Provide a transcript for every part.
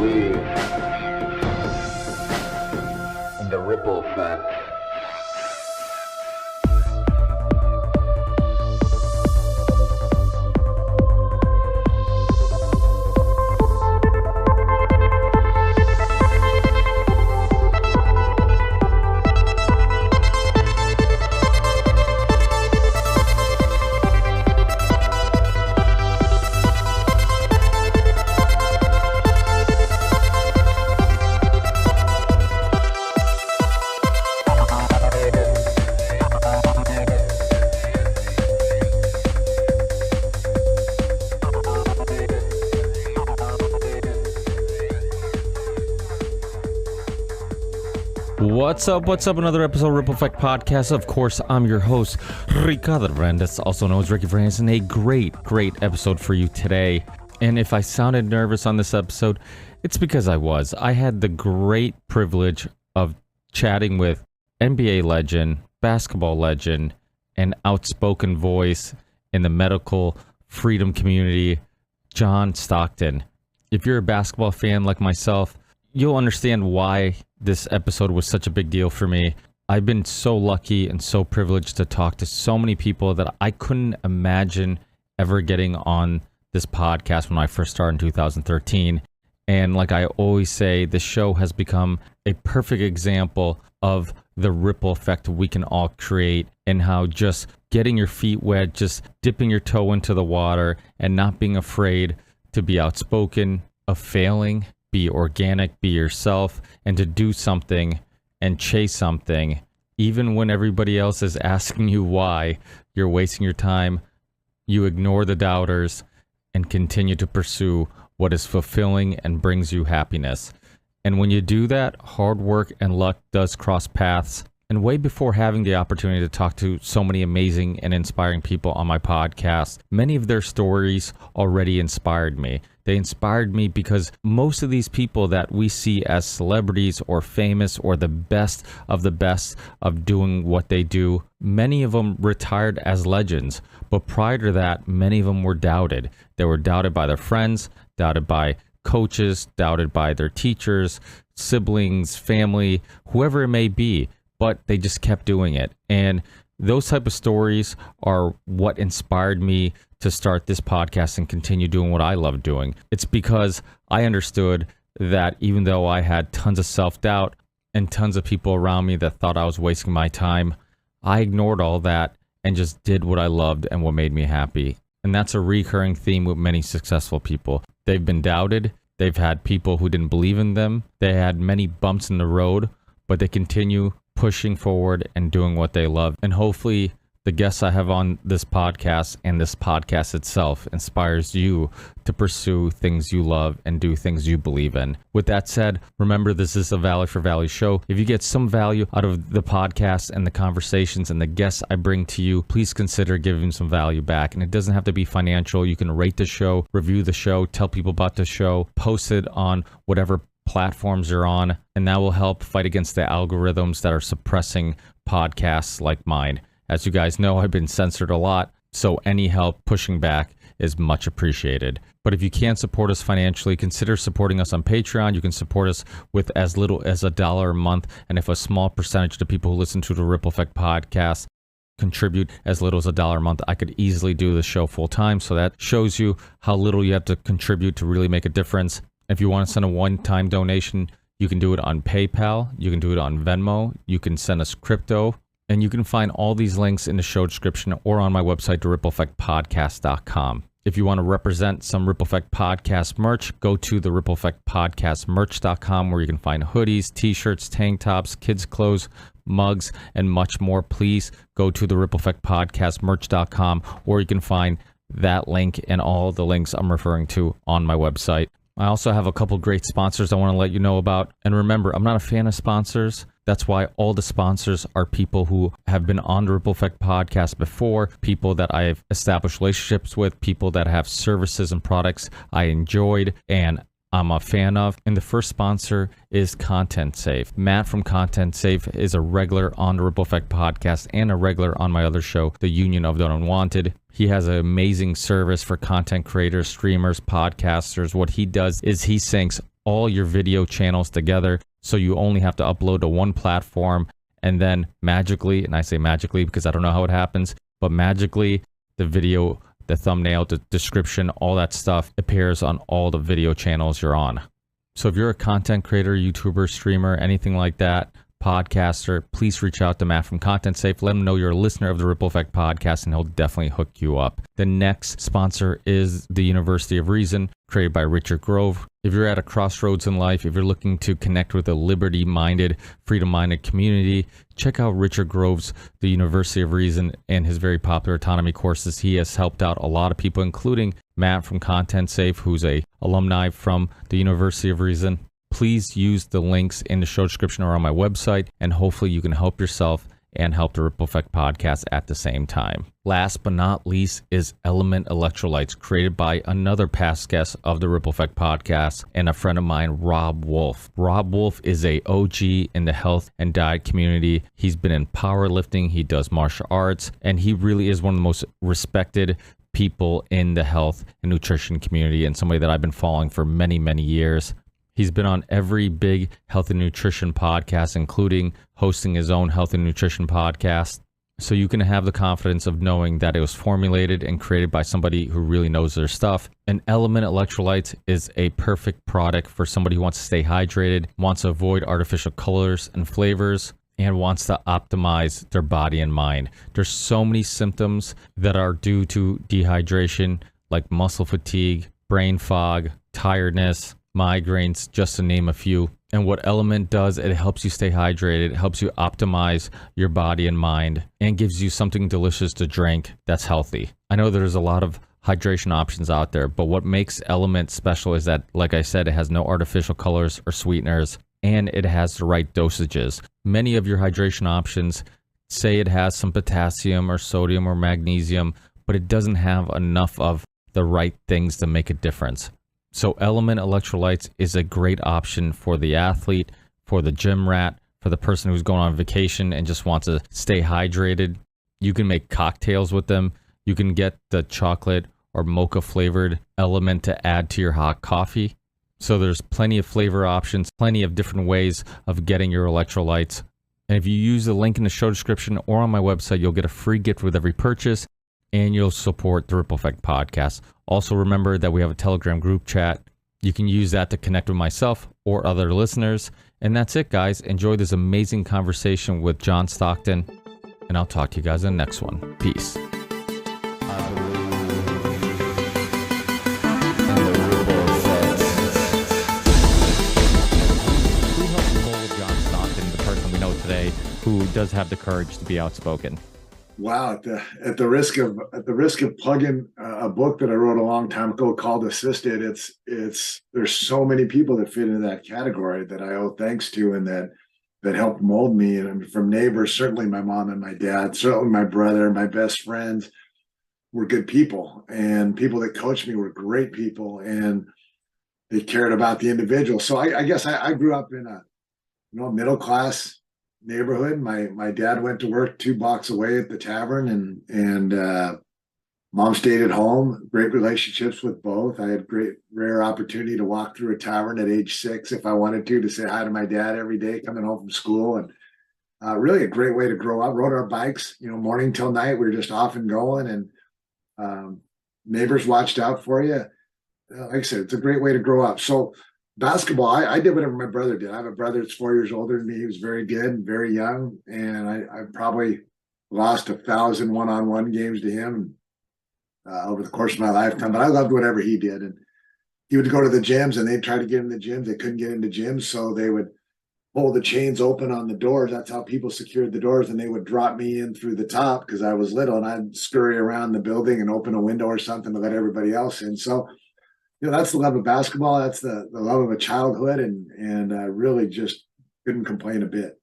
believe in the ripple effect. What's up? Another episode of Ripple Effect Podcast. Of course, I'm your host, Ricardo Hernandez, also known as Ricky Francis, and a great episode for you today. And if I sounded nervous on this episode, it's because I was. I had the great privilege of chatting with NBA legend, basketball legend, and outspoken voice in the medical freedom community, John Stockton. If you're a basketball fan like myself, you'll understand why this episode was such a big deal for me. I've been so lucky and so privileged to talk to so many people that I couldn't imagine ever getting on this podcast when I first started in 2013. And like I always say, this show has become a perfect example of the ripple effect we can all create, and how just getting your feet wet, just dipping your toe into the water and not being afraid to be outspoken, of failing, be organic, be yourself, and to do something and chase something, even when everybody else is asking you why. You're wasting your time. You ignore the doubters and continue to pursue what is fulfilling and brings you happiness. And when you do that, hard work and luck does cross paths. And way before having the opportunity to talk to so many amazing and inspiring people on my podcast, many of their stories already inspired me. They inspired me because most of these people that we see as celebrities or famous or the best of doing what they do, many of them retired as legends. But prior to that, many of them were doubted. They were doubted by their friends, doubted by coaches, doubted by their teachers, siblings, family, whoever it may be. But they just kept doing it. And those type of stories are what inspired me to start this podcast and continue doing what I love doing. It's because I understood that even though I had tons of self-doubt and tons of people around me that thought I was wasting my time, I ignored all that and just did what I loved and what made me happy. And that's a recurring theme with many successful people. They've been doubted. They've had people who didn't believe in them. They had many bumps in the road, but they continue pushing forward and doing what they love. And hopefully the guests I have on this podcast and this podcast itself inspires you to pursue things you love and do things you believe in. With that said, remember, this is a Value for Value show. If you get some value out of the podcast and the conversations and the guests I bring to you, please consider giving some value back. And it doesn't have to be financial. You can rate the show, review the show, tell people about the show, post it on whatever platforms you're on, and that will help fight against the algorithms that are suppressing podcasts like mine. As you guys know, I've been censored a lot, so any help pushing back is much appreciated. But if you can't support us financially, consider supporting us on Patreon. You can support us with as little as $1 a month, and if a small percentage of the people who listen to the Ripple Effect podcast contribute as little as $1 a month, I could easily do the show full time. So that shows you how little you have to contribute to really make a difference. If you want to send a one-time donation, you can do it on PayPal, you can do it on Venmo, you can send us crypto, and you can find all these links in the show description or on my website, therippleeffectpodcast.com. If you want to represent some Ripple Effect Podcast merch, go to the Ripple Effect Podcast merch.com, where you can find hoodies, t-shirts, tank tops, kids' clothes, mugs, and much more. Please go to the Ripple Effect Podcast merch.com, or you can find that link and all the links I'm referring to on my website. I also have a couple great sponsors I want to let you know about. And remember, I'm not a fan of sponsors. That's why all the sponsors are people who have been on the Ripple Effect podcast before, people that I've established relationships with, people that have services and products I enjoyed and I'm a fan of. And the first sponsor is Content Safe. Matt from Content Safe is a regular on the Ripple Effect podcast and a regular on my other show, The Union of the Unwanted. He has an amazing service for content creators, streamers, podcasters. What he does is he syncs all your video channels together. So you only have to upload to one platform, and then magically, and I say magically because I don't know how it happens, but magically the video, the thumbnail, the description, all that stuff appears on all the video channels you're on. So if you're a content creator, YouTuber, streamer, anything like that, podcaster, please reach out to Matt from Content Safe. Let him know you're a listener of the Ripple Effect podcast, and he'll definitely hook you up. The next sponsor is the University of Reason, created by Richard Grove. If you're at a crossroads in life, if you're looking to connect with a liberty-minded, freedom-minded community, check out Richard Grove's The University of Reason and his very popular autonomy courses. He has helped out a lot of people, including Matt from Content Safe, who's a alumni from the University of Reason. Please use the links in the show description or on my website, and hopefully you can help yourself and help the Ripple Effect podcast at the same time. Last but not least is Element Electrolytes, created by another past guest of the Ripple Effect podcast and a friend of mine, Rob Wolf. Rob Wolf is a OG in the health and diet community. He's been in powerlifting, he does martial arts, and he really is one of the most respected people in the health and nutrition community, and somebody that I've been following for many, many years. He's been on every big health and nutrition podcast, including hosting his own health and nutrition podcast. So you can have the confidence of knowing that it was formulated and created by somebody who really knows their stuff. And Element Electrolytes is a perfect product for somebody who wants to stay hydrated, wants to avoid artificial colors and flavors, and wants to optimize their body and mind. There's so many symptoms that are due to dehydration, like muscle fatigue, brain fog, tiredness, migraines, just to name a few. And what Element does, it helps you stay hydrated, it helps you optimize your body and mind, and gives you something delicious to drink that's healthy. I know there's a lot of hydration options out there, but what makes Element special is that, like I said, it has no artificial colors or sweeteners, and it has the right dosages. Many of your hydration options say it has some potassium or sodium or magnesium, but it doesn't have enough of the right things to make a difference. So Element Electrolytes is a great option for the athlete, for the gym rat, for the person who's going on vacation and just wants to stay hydrated. You can make cocktails with them. You can get the chocolate or mocha flavored Element to add to your hot coffee. So there's plenty of flavor options, plenty of different ways of getting your electrolytes. And if you use the link in the show description or on my website, you'll get a free gift with every purchase, and you'll support the Ripple Effect podcast. Also remember that we have a Telegram group chat. You can use that to connect with myself or other listeners. And that's it, guys. Enjoy this amazing conversation with John Stockton, and I'll talk to you guys in the next one. Peace. Who helped mold John Stockton, the person we know today, who does have the courage to be outspoken? Wow, at the risk of plugging a book that I wrote a long time ago called Assisted, there's so many people that fit into that category that I owe thanks to, and that helped mold me. And from neighbors, certainly my mom and my dad, certainly my brother, my best friends were good people, and people that coached me were great people, and they cared about the individual. So I guess I grew up in a middle class neighborhood. My dad went to work 2 blocks away at the tavern, and mom stayed at home. Great relationships with both. I had rare opportunity to walk through a tavern at age 6 if I wanted to say hi to my dad every day coming home from school. And really a great way to grow up. Rode our bikes, morning till night. We were just off and going, and neighbors watched out for you. Like I said, it's a great way to grow up. So basketball, I did whatever my brother did. I have a brother that's 4 years older than me. He was very good and very young, and I probably lost 1,000 one-on-one games to him over the course of my lifetime. But I loved whatever he did, and he would go to the gyms, and they'd try to get in the gyms. They couldn't get into gyms, so they would pull the chains open on the doors. That's how people secured the doors, and they would drop me in through the top because I was little, and I'd scurry around the building and open a window or something to let everybody else in. So that's the love of basketball. That's the love of a childhood, and really just couldn't complain a bit.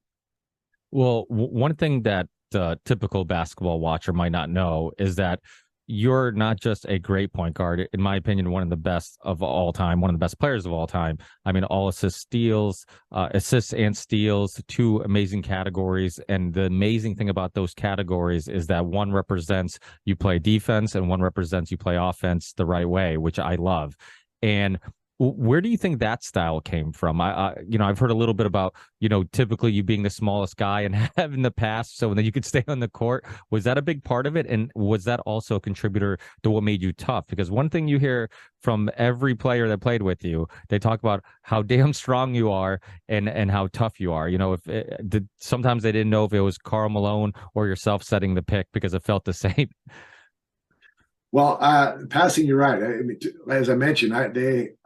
Well, one thing that the typical basketball watcher might not know is that you're not just a great point guard. In my opinion, one of the best of all time, one of the best players of all time. I mean, all assists and steals, 2 amazing categories. And the amazing thing about those categories is that one represents you play defense and one represents you play offense the right way, which I love. And Where do you think that style came from? I've heard a little bit about, typically you being the smallest guy and having the pass so that you could stay on the court. Was that a big part of it? And was that also a contributor to what made you tough? Because one thing you hear from every player that played with you, they talk about how damn strong you are and how tough you are. Sometimes they didn't know if it was Karl Malone or yourself setting the pick because it felt the same. Well, passing, you're right. As I mentioned, I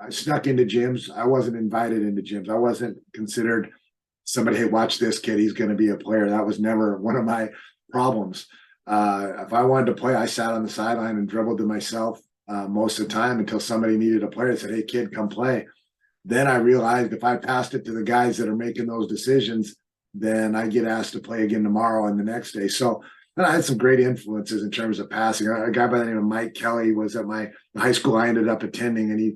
snuck into gyms. I wasn't invited into gyms. I wasn't considered somebody, hey, watch this kid. He's going to be a player. That was never one of my problems. If I wanted to play, I sat on the sideline and dribbled to myself most of the time until somebody needed a player. I said, hey, kid, come play. Then I realized if I passed it to the guys that are making those decisions, then I get asked to play again tomorrow and the next day. So I had some great influences in terms of passing. A guy by the name of Mike Kelly was at my high school I ended up attending, and he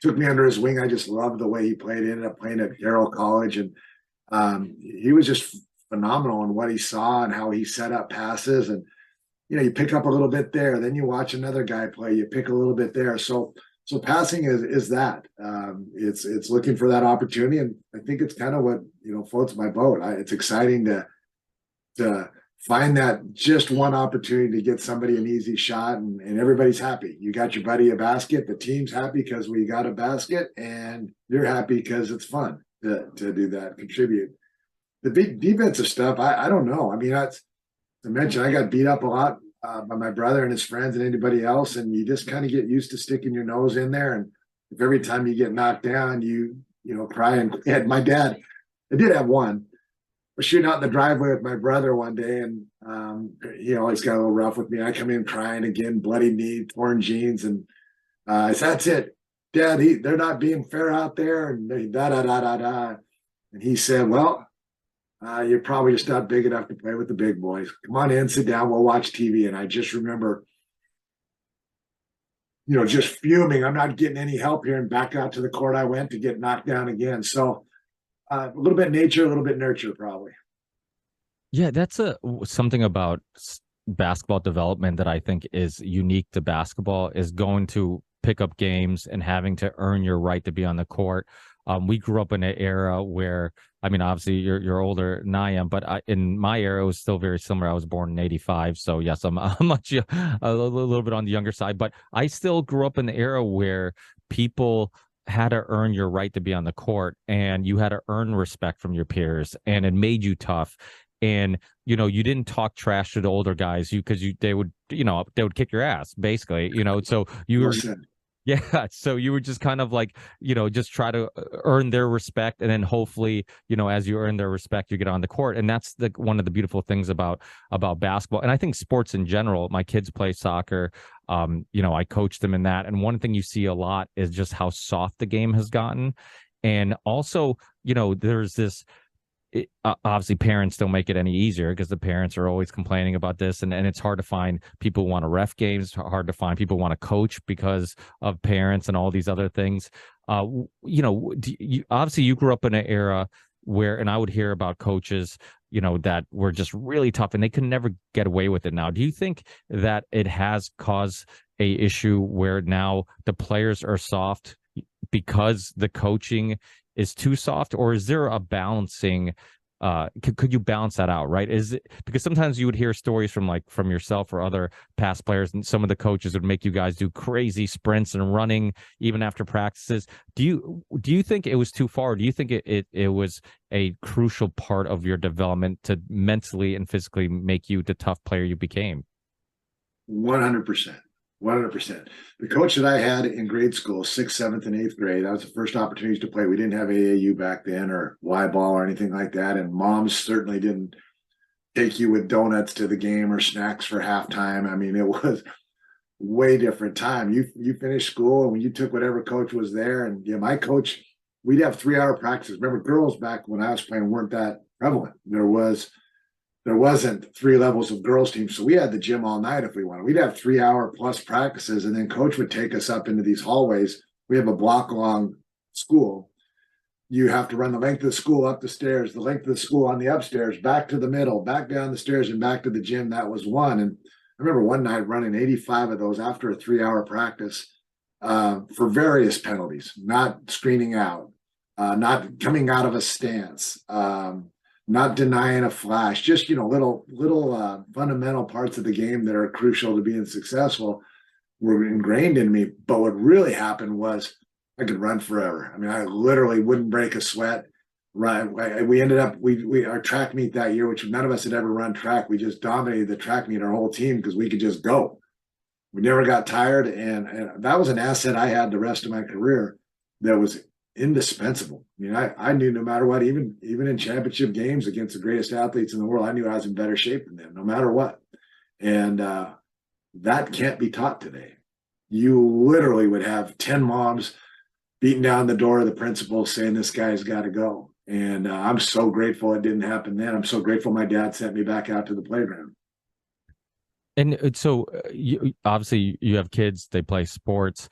took me under his wing. I just loved the way he played. He ended up playing at Carroll College, and he was just phenomenal in what he saw and how he set up passes. And, you pick up a little bit there. Then you watch another guy play. You pick a little bit there. So passing is that. It's looking for that opportunity, and I think it's kind of what floats my boat. It's exciting to find that just one opportunity to get somebody an easy shot, and everybody's happy. You got your buddy a basket, the team's happy because we got a basket, and you're happy because it's fun to do that, contribute. The big defensive stuff, I don't know. I mean, I mentioned I got beat up a lot by my brother and his friends and anybody else, and you just kind of get used to sticking your nose in there. And if every time you get knocked down, you cry and my dad, I did have one. Shooting out in the driveway with my brother one day, and he always got a little rough with me. I come in crying again, bloody knee, torn jeans, and I said, "That's it, Dad. They're not being fair out there." And they, da da da da da. And he said, "Well, you're probably just not big enough to play with the big boys. Come on in, sit down, we'll watch TV." And I just remember, just fuming. I'm not getting any help here, and back out to the court I went to get knocked down again. So. A little bit nature, a little bit nurture, probably. Yeah, that's something about basketball development that I think is unique to basketball is going to pick up games and having to earn your right to be on the court. We grew up in an era where, I mean, obviously you're older than I am, but in my era it was still very similar. I was born in '85, so yes, I'm a little bit on the younger side, but I still grew up in the era where people had to earn your right to be on the court, and you had to earn respect from your peers, and it made you tough. And you didn't talk trash to the older guys because they would kick your ass basically. So you were yeah, so you were just kind of like, just try to earn their respect, and then hopefully, as you earn their respect, you get on the court. And that's one of the beautiful things about basketball. And I think sports in general. My kids play soccer. I coach them in that. And one thing you see a lot is just how soft the game has gotten. And also, there's this. Obviously parents don't make it any easier because the parents are always complaining about this, and it's hard to find people who want to ref games, hard to find people who want to coach because of parents and all these other things. Obviously you grew up in an era where, and I would hear about coaches that were just really tough and they could never get away with it. Now, do you think that it has caused a issue where now the players are soft because the coaching is too soft, or is there a balancing? Could you balance that out? Right? Is it because sometimes you would hear stories from yourself or other past players, and some of the coaches would make you guys do crazy sprints and running even after practices. Do you think it was too far? Or do you think it was a crucial part of your development to mentally and physically make you the tough player you became? 100%. 100%. The coach that I had in grade school, 6th, 7th, and 8th grade, that was the first opportunities to play. We didn't have AAU back then or Y ball or anything like that. And moms certainly didn't take you with donuts to the game or snacks for halftime. I mean, it was way different time. You finished school, and when you took whatever coach was there, and my coach, we'd have 3-hour practices. Remember, girls back when I was playing weren't that prevalent. There wasn't 3 levels of girls teams. So we had the gym all night if we wanted. We'd have 3-hour plus practices, and then coach would take us up into these hallways. We have a block long school. You have to run the length of the school up the stairs, the length of the school on the upstairs, back to the middle, back down the stairs, and back to the gym. That was one. And I remember one night running 85 of those after a 3-hour practice. for various penalties, not screening out, not coming out of a stance, not denying a flash, just, little fundamental parts of the game that are crucial to being successful were ingrained in me. But what really happened was I could run forever. I mean, I literally wouldn't break a sweat. Right. We ended up, our track meet that year, which none of us had ever run track. We just dominated the track meet, our whole team, because we could just go. We never got tired. And that was an asset I had the rest of my career that was indispensable. I mean, I knew no matter what, even in championship games against the greatest athletes in the world, I knew I was in better shape than them, no matter what. And that can't be taught today. You literally would have 10 moms beating down the door of the principal saying this guy's got to go. And I'm so grateful it didn't happen then. I'm so grateful my dad sent me back out to the playground. And so you obviously you have kids, they play sports.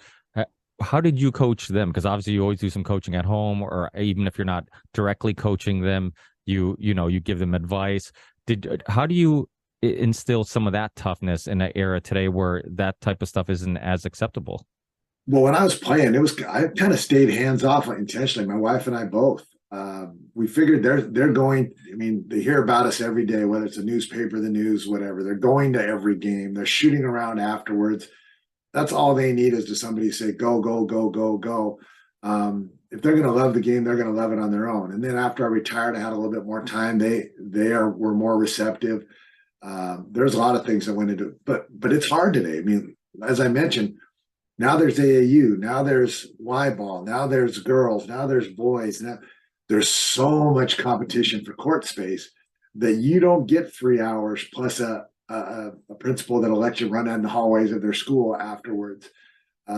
How did you coach them? Because obviously you always do some coaching at home, or even if you're not directly coaching them, you give them advice. How do you instill some of that toughness in an era today where that type of stuff isn't as acceptable? Well, when I was playing, I kind of stayed hands off intentionally. My wife and I both. We figured they're going. I mean, they hear about us every day, whether it's a newspaper, the news, whatever. They're going to every game. They're shooting around afterwards. That's all they need is to somebody say, go, go, go, go, go. If they're going to love the game, they're going to love it on their own. And then after I retired, I had a little bit more time. Were more receptive. There's a lot of things that went into it, but it's hard today. I mean, as I mentioned, now there's AAU, now there's Y ball, now there's girls, now there's boys. Now there's so much competition for court space that you don't get 3 hours plus a principal that'll let you run in the hallways of their school afterwards.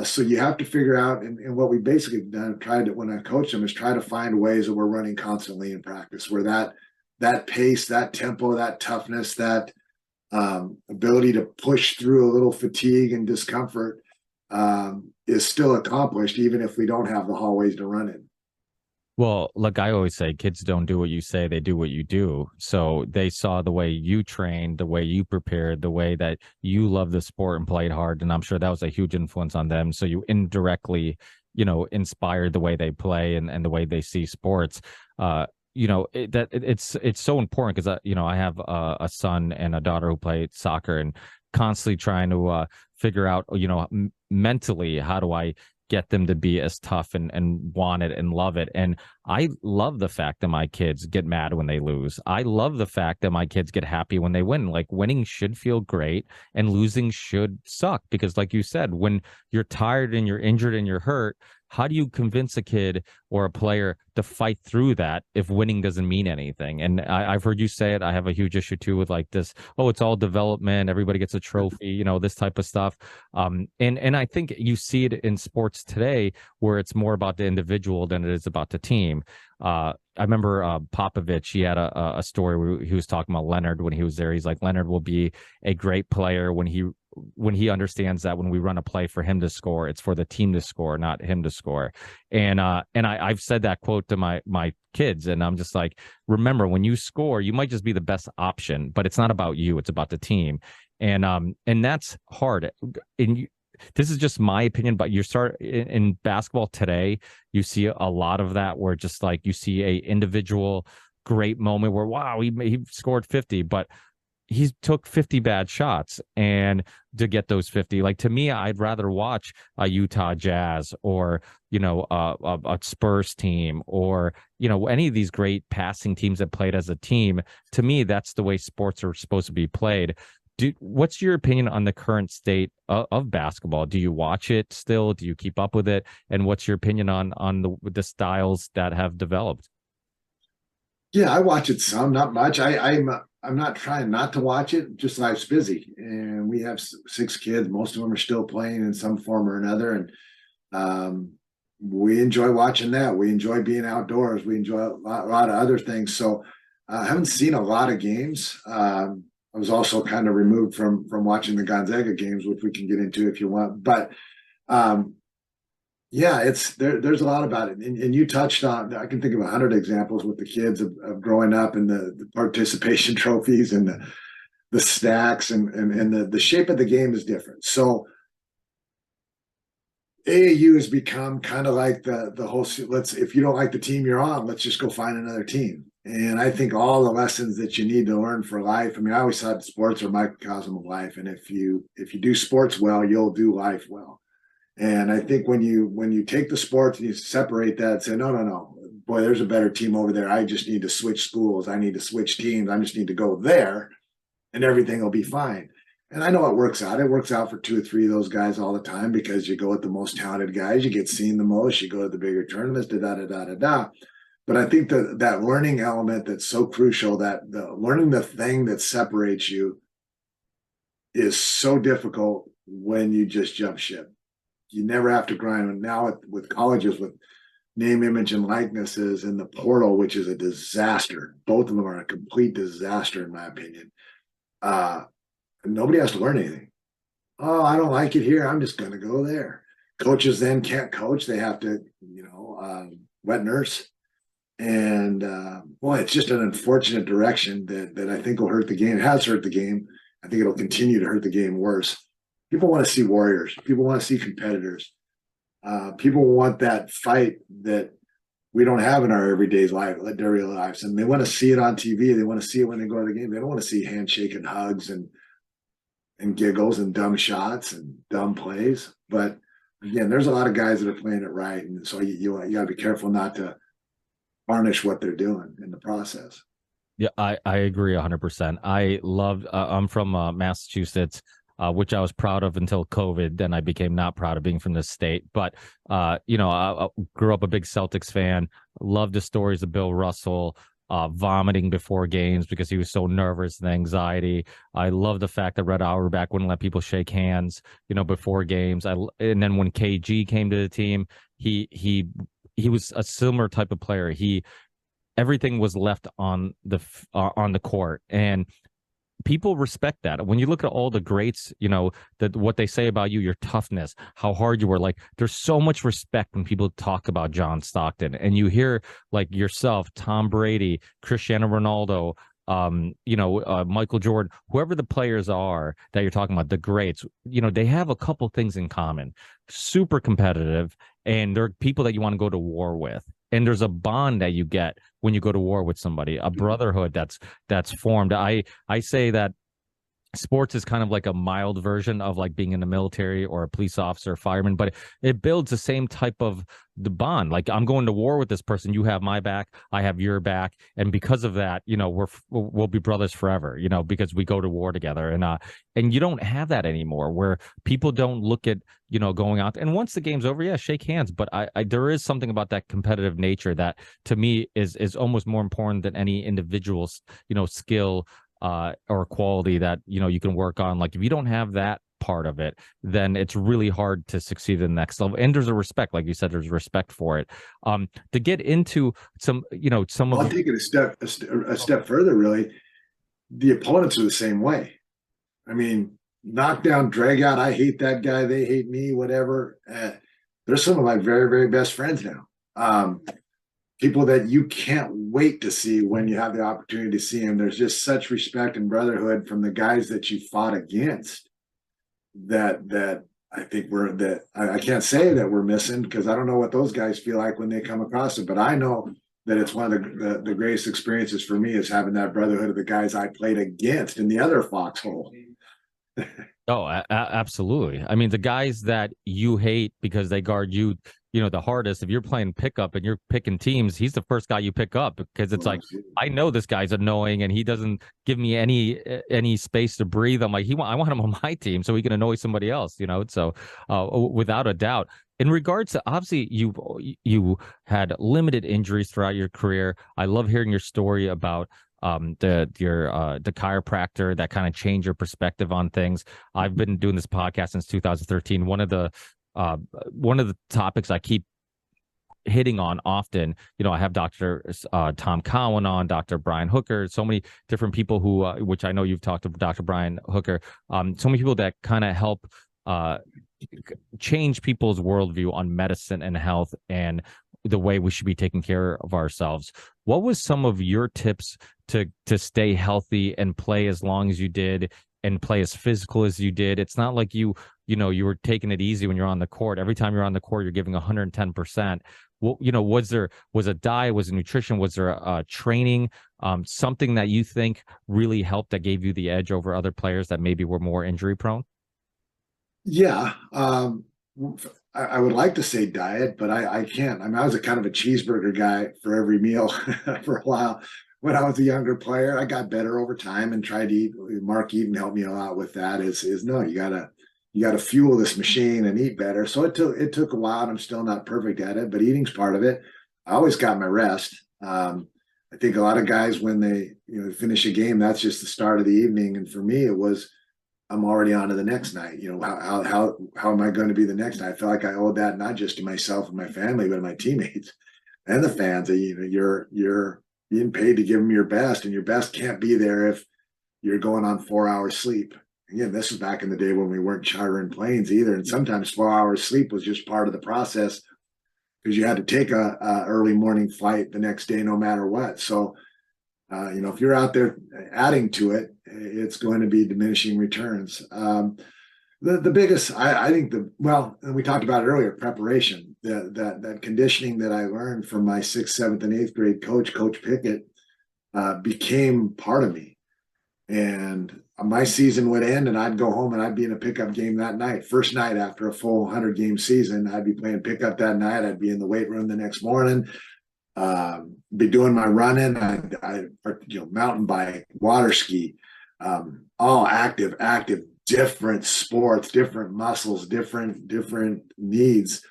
So you have to figure out, and what we basically done, when I coach them, is try to find ways that we're running constantly in practice, where that pace, that tempo, that toughness, that ability to push through a little fatigue and discomfort is still accomplished, even if we don't have the hallways to run in. Well, like I always say, kids don't do what you say, they do what you do. So they saw the way you trained, the way you prepared, the way that you loved the sport and played hard. And I'm sure that was a huge influence on them. So you indirectly, inspired the way they play and the way they see sports. It's so important because, I have a son and a daughter who play soccer and constantly trying to figure out, mentally, how do I get them to be as tough and want it and love it. And I love the fact that my kids get mad when they lose. I love the fact that my kids get happy when they win. Like, winning should feel great and losing should suck, because like you said, when you're tired and you're injured and you're hurt, how do you convince a kid or a player to fight through that if winning doesn't mean anything? And I've heard you say it. I have a huge issue too with like this, it's all development, everybody gets a trophy, this type of stuff. And I think you see it in sports today where it's more about the individual than it is about the team. I remember Popovich, he had a story where he was talking about Leonard when he was there. He's like, Leonard will be a great player when he understands that when we run a play for him to score, it's for the team to score, not him to score. And I've said that quote to my kids, and I'm just like, remember, when you score, you might just be the best option, but it's not about you, it's about the team. And that's hard. And this is just my opinion, but you start in basketball today, you see a lot of that where just like you see a individual great moment where, wow, he scored 50, but he took 50 bad shots and to get those 50. Like, to me, I'd rather watch a Utah Jazz or, a Spurs team or, any of these great passing teams that played as a team. To me, that's the way sports are supposed to be played. What's your opinion on the current state of basketball? Do you watch it still? Do you keep up with it? And what's your opinion on the styles that have developed? Yeah, I watch it some, not much. I'm not trying not to watch it, just life's busy. And we have 6 kids. Most of them are still playing in some form or another. And we enjoy watching that. We enjoy being outdoors. We enjoy a lot of other things. So I haven't seen a lot of games. I was also kind of removed from watching the Gonzaga games, which we can get into if you want. But yeah, there's a lot about it. And you touched on, I can think of 100 examples with the kids of growing up and the participation trophies and the stacks and the shape of the game is different. So AAU has become kind of like the whole, if you don't like the team you're on, let's just go find another team. And I think all the lessons that you need to learn for life. I mean, I always thought sports are microcosm of life. And if you do sports well, you'll do life well. And I think when you take the sports and you separate that and say, no, boy, there's a better team over there. I just need to switch schools. I need to switch teams. I just need to go there and everything will be fine. And I know it works out. It works out for 2 or 3 of those guys all the time because you go with the most talented guys, you get seen the most, you go to the bigger tournaments, da. But I think that learning element that's so crucial, that learning the thing that separates you is so difficult when you just jump ship. You never have to grind. And now with colleges, with name, image, and likenesses in the portal, which is a disaster. Both of them are a complete disaster, in my opinion. Nobody has to learn anything. Oh, I don't like it here. I'm just going to go there. Coaches then can't coach. They have to, wet nurse. And boy, it's just an unfortunate direction that I think will hurt the game. It has hurt the game. I think it'll continue to hurt the game worse. People want to see warriors. People want to see competitors. People want that fight that we don't have in our everyday lives. And they want to see it on TV. They want to see it when they go to the game. They don't want to see handshake and hugs and giggles and dumb shots and dumb plays. But again, there's a lot of guys that are playing it right. And so you got to be careful not to tarnish what they're doing in the process. Yeah, I agree 100%. I loved, I'm from Massachusetts, which I was proud of until COVID. Then I became not proud of being from this state. But, I grew up a big Celtics fan, loved the stories of Bill Russell, vomiting before games because he was so nervous and anxiety. I love the fact that Red Auerbach wouldn't let people shake hands, before games. And then when KG came to the team, he was a similar type of player. Everything was left on the court, and people respect that. When you look at all the greats, what they say about you, your toughness, how hard you were, like there's so much respect when people talk about John Stockton. And you hear like yourself, Tom Brady, Cristiano Ronaldo, Michael Jordan, whoever the players are that you're talking about, the greats, they have a couple things in common. Super competitive, and they're people that you want to go to war with. And there's a bond that you get when you go to war with somebody, a brotherhood that's formed. I say that sports is kind of like a mild version of like being in the military or a police officer, fireman, but it builds the same type of the bond. Like I'm going to war with this person. You have my back, I have your back. And because of that, we'll be brothers forever, because we go to war together. And you don't have that anymore, where people don't look at, going out. And once the game's over, yeah, shake hands. But there is something about that competitive nature that to me is almost more important than any individual's, skill or quality that you can work on. Like if you don't have that part of it, then it's really hard to succeed at the next level. And there's a respect, like you said, there's respect for it. To get into some, I'll take it a step further. Really, the opponents are the same way. I mean, knockdown, drag out. I hate that guy. They hate me. Whatever. They're some of my very, very best friends now. People that you can't wait to see when you have the opportunity to see them. There's just such respect and brotherhood from the guys that you fought against that I think I can't say that we're missing, because I don't know what those guys feel like when they come across it, but I know that it's one of the greatest experiences for me is having that brotherhood of the guys I played against in the other foxhole. Oh, absolutely. I mean, the guys that you hate because they guard you, the hardest, if you're playing pickup and you're picking teams, he's the first guy you pick up, because it's like, I know this guy's annoying and he doesn't give me any space to breathe. I'm like, I want him on my team so he can annoy somebody else, So without a doubt. In regards to, obviously, you had limited injuries throughout your career. I love hearing your story about the chiropractor that kind of changed your perspective on things. I've been doing this podcast since 2013. One of the topics I keep hitting on often, I have Dr. Tom Cowan on, Dr. Brian Hooker, so many different people who, which I know you've talked to Dr. Brian Hooker, so many people that kind of help change people's worldview on medicine and health and the way we should be taking care of ourselves. What was some of your tips to stay healthy and play as long as you did and play as physical as you did. It's not like you were taking it easy when you're on the court. Every time you're on the court, you're giving 110%. Was a diet, was it nutrition, was there a training, something that you think really helped that gave you the edge over other players that maybe were more injury prone? Yeah. I would like to say diet, but I can't. I mean, I was a kind of a cheeseburger guy for every meal for a while when I was a younger player. I got better over time and tried to eat. Mark Eden helped me a lot with that. Is no, you gotta fuel this machine and eat better. So it took a while, and I'm still not perfect at it, but eating's part of it. I always got my rest. I think a lot of guys, when they finish a game, that's just the start of the evening, and for me, it was I'm already on to the next night. How am I going to be the next night? I felt like I owed that not just to myself and my family, but to my teammates and the fans. You're being paid to give them your best, and your best can't be there if you're going on 4 hours sleep. Again, this is back in the day when we weren't chartering planes either, and sometimes 4 hours sleep was just part of the process because you had to take a early morning flight the next day, no matter what. So if you're out there adding to it, it's going to be diminishing returns. The biggest, I think, and we talked about it earlier, preparation. That conditioning that I learned from my 6th, 7th, and 8th grade coach, Coach Pickett, became part of me. And my season would end, and I'd go home, and I'd be in a pickup game that night. First night after a full 100-game season, I'd be playing pickup that night. I'd be in the weight room the next morning. Be doing my running, I mountain bike, water ski, all active, different sports, different muscles, different needs.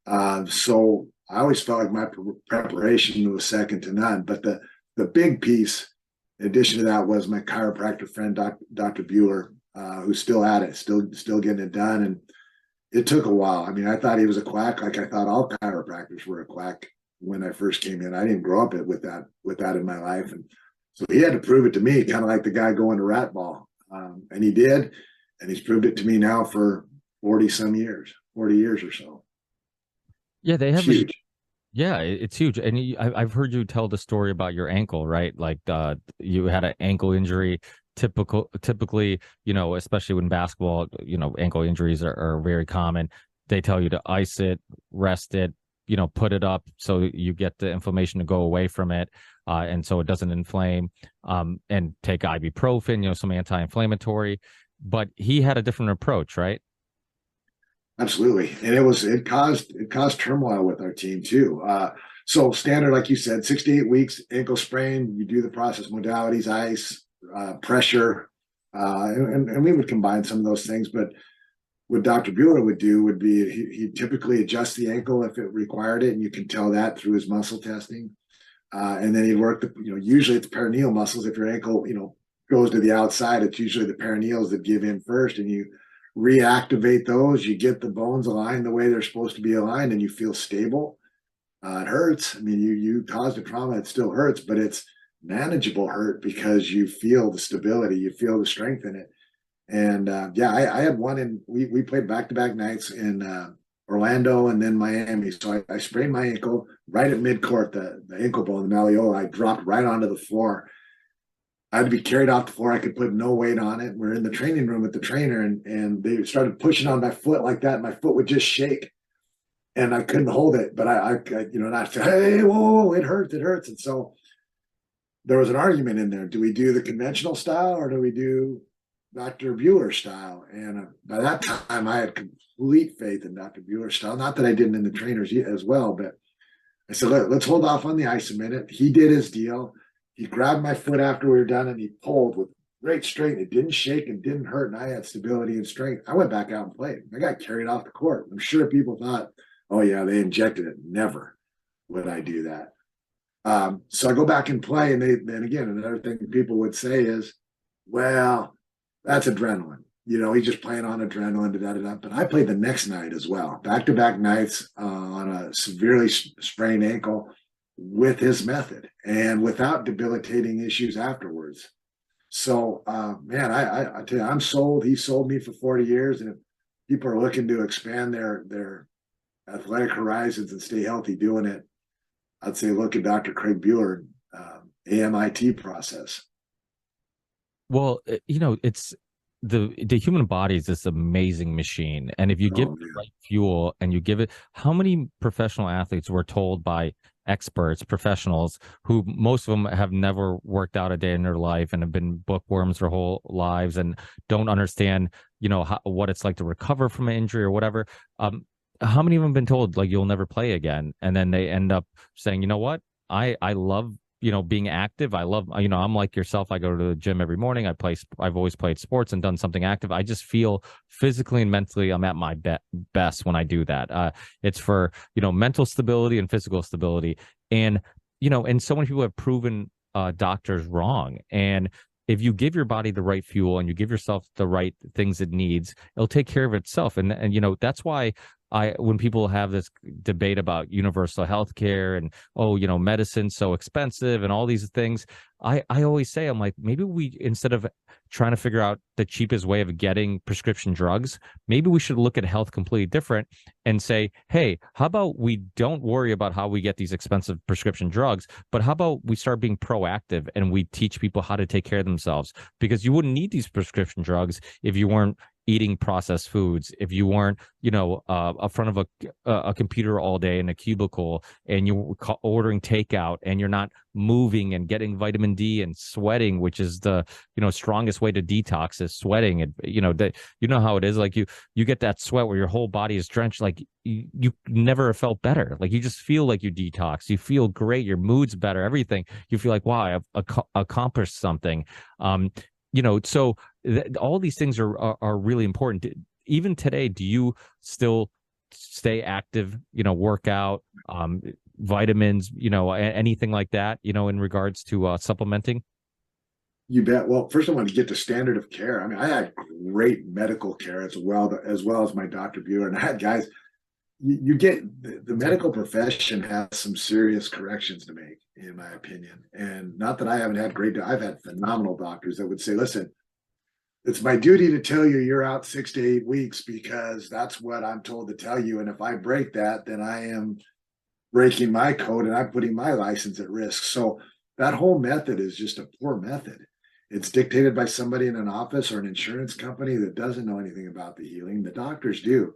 So I always felt like my preparation was second to none. But the big piece, in addition to that, was my chiropractor friend, Dr. Bueller, who's still at it, still getting it done. And it took a while. I mean, I thought he was a quack, like I thought all chiropractors were a quack when I first came in. I didn't grow up with that in my life, and so he had to prove it to me, kind of like the guy going to rat ball, and he did, and he's proved it to me now for 40 years or so. Yeah, they have it's huge. Yeah, it's huge. And I've heard you tell the story about your ankle, right? Like you had an ankle injury. Typically, especially when basketball, ankle injuries are very common. They tell you to ice it, rest it, put it up so you get the inflammation to go away from it, and so it doesn't inflame. And take ibuprofen, some anti-inflammatory. But he had a different approach, right? Absolutely, and it caused turmoil with our team too. So standard, like you said, 6 to 8 weeks, ankle sprain. You do the process modalities, ice, pressure, and we would combine some of those things. But what Dr. Bueller would do would be he'd typically adjust the ankle if it required it, and you can tell that through his muscle testing. And then he'd work usually it's perineal muscles. If your ankle goes to the outside, it's usually the perineals that give in first, and you reactivate those. You get the bones aligned the way they're supposed to be aligned, and you feel stable. It hurts. I mean, you caused a trauma. It still hurts, but it's manageable hurt because you feel the stability, you feel the strength in it. And I had one we played back-to-back nights in Orlando and then Miami. So I sprained my ankle right at midcourt, the ankle bone, the malleola. I dropped right onto the floor. I had to be carried off the floor. I could put no weight on it. We're in the training room with the trainer, and they started pushing on my foot like that. My foot would just shake, and I couldn't hold it. But I said, "Hey, whoa, it hurts, it hurts." And so there was an argument in there. Do we do the conventional style or do we do Dr. Bueller style? And by that time, I had complete faith in Dr. Bueller style. Not that I didn't in the trainers as well, but I said, let's hold off on the ice a minute. He did his deal. He grabbed my foot after we were done, and he pulled with great strength. It didn't shake and didn't hurt, and I had stability and strength. I went back out and played. I got carried off the court. I'm sure people thought, oh, yeah, they injected it. Never would I do that. So I go back and play, and then again, another thing people would say is, well, that's adrenaline. He's just playing on adrenaline, da-da-da-da. But I played the next night as well, back-to-back nights on a severely sprained ankle with his method and without debilitating issues afterwards. So, man, I tell you, I'm sold. He sold me for 40 years. And if people are looking to expand their athletic horizons and stay healthy doing it, I'd say look at Dr. Craig Bueller, AMIT process. Well, it's the human body is this amazing machine, and if you give it Oh the man. right fuel and you give it, how many professional athletes were told by experts, professionals, who most of them have never worked out a day in their life and have been bookworms their whole lives and don't understand, what it's like to recover from an injury or whatever. How many of them have been told like you'll never play again, and then they end up saying, you know what, I love, being active. I love, I'm like yourself. I go to the gym every morning. I've always played sports and done something active. I just feel physically and mentally I'm at my best when I do that. It's for, mental stability and physical stability. And, and so many people have proven doctors wrong. And if you give your body the right fuel and you give yourself the right things it needs, it'll take care of itself. And that's why when people have this debate about universal health care and, oh, medicine's so expensive and all these things, I always say, I'm like, maybe we, instead of trying to figure out the cheapest way of getting prescription drugs, maybe we should look at health completely different and say, hey, how about we don't worry about how we get these expensive prescription drugs, but how about we start being proactive and we teach people how to take care of themselves? Because you wouldn't need these prescription drugs if you weren't eating processed foods, if you weren't, up front of a computer all day in a cubicle and you're ordering takeout and you're not moving and getting vitamin D and sweating, which is the, strongest way to detox is sweating. And, that, how it is. Like you get that sweat where your whole body is drenched. Like you never felt better. Like you just feel like you detox. You feel great. Your mood's better. Everything. You feel like, wow, I've accomplished something. So all these things are really important. Even today, do you still stay active, work out, vitamins, anything like that, in regards to supplementing? You bet. Well, first I want to get to standard of care. I mean, I had great medical care as well as my Dr. Bueller. And I had guys, you get the medical profession has some serious corrections to make, in my opinion. And not that I haven't had I've had phenomenal doctors that would say, listen, it's my duty to tell you you're out 6 to 8 weeks because that's what I'm told to tell you. And if I break that, then I am breaking my code and I'm putting my license at risk. So that whole method is just a poor method. It's dictated by somebody in an office or an insurance company that doesn't know anything about the healing. The doctors do.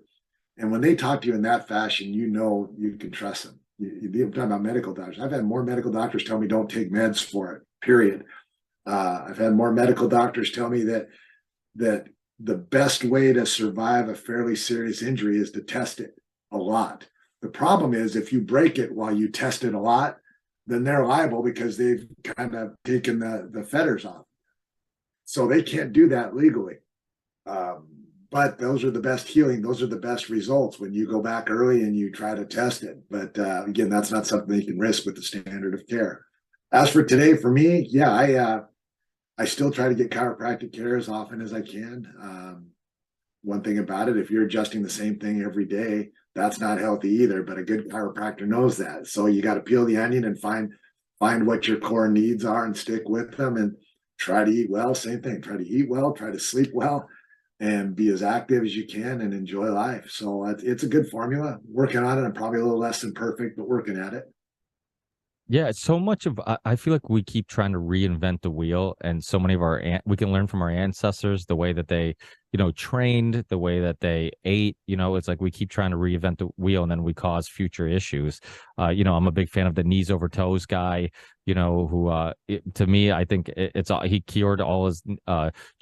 And when they talk to you in that fashion, you can trust them. You're talking about medical doctors. I've had more medical doctors tell me don't take meds for it, period. I've had more medical doctors tell me that the best way to survive a fairly serious injury is to test it a lot. The problem is if you break it while you test it a lot, then they're liable because they've kind of taken the fetters off. So they can't do that legally. But those are the best healing. Those are the best results when you go back early and you try to test it. But again, that's not something you can risk with the standard of care. As for today, for me, yeah, I still try to get chiropractic care as often as I can. One thing about it, if you're adjusting the same thing every day, that's not healthy either. But a good chiropractor knows that. So you got to peel the onion and find what your core needs are and stick with them and try to eat well. Same thing. Try to eat well, try to sleep well, and be as active as you can and enjoy life. So it's a good formula. Working on it. I'm probably a little less than perfect, but working at it. Yeah, so much of I feel like we keep trying to reinvent the wheel, and so many of we can learn from our ancestors the way that they, trained, the way that they ate. It's like we keep trying to reinvent the wheel, and then we cause future issues. I'm a big fan of the knees over toes guy. Who to me, I think he cured all his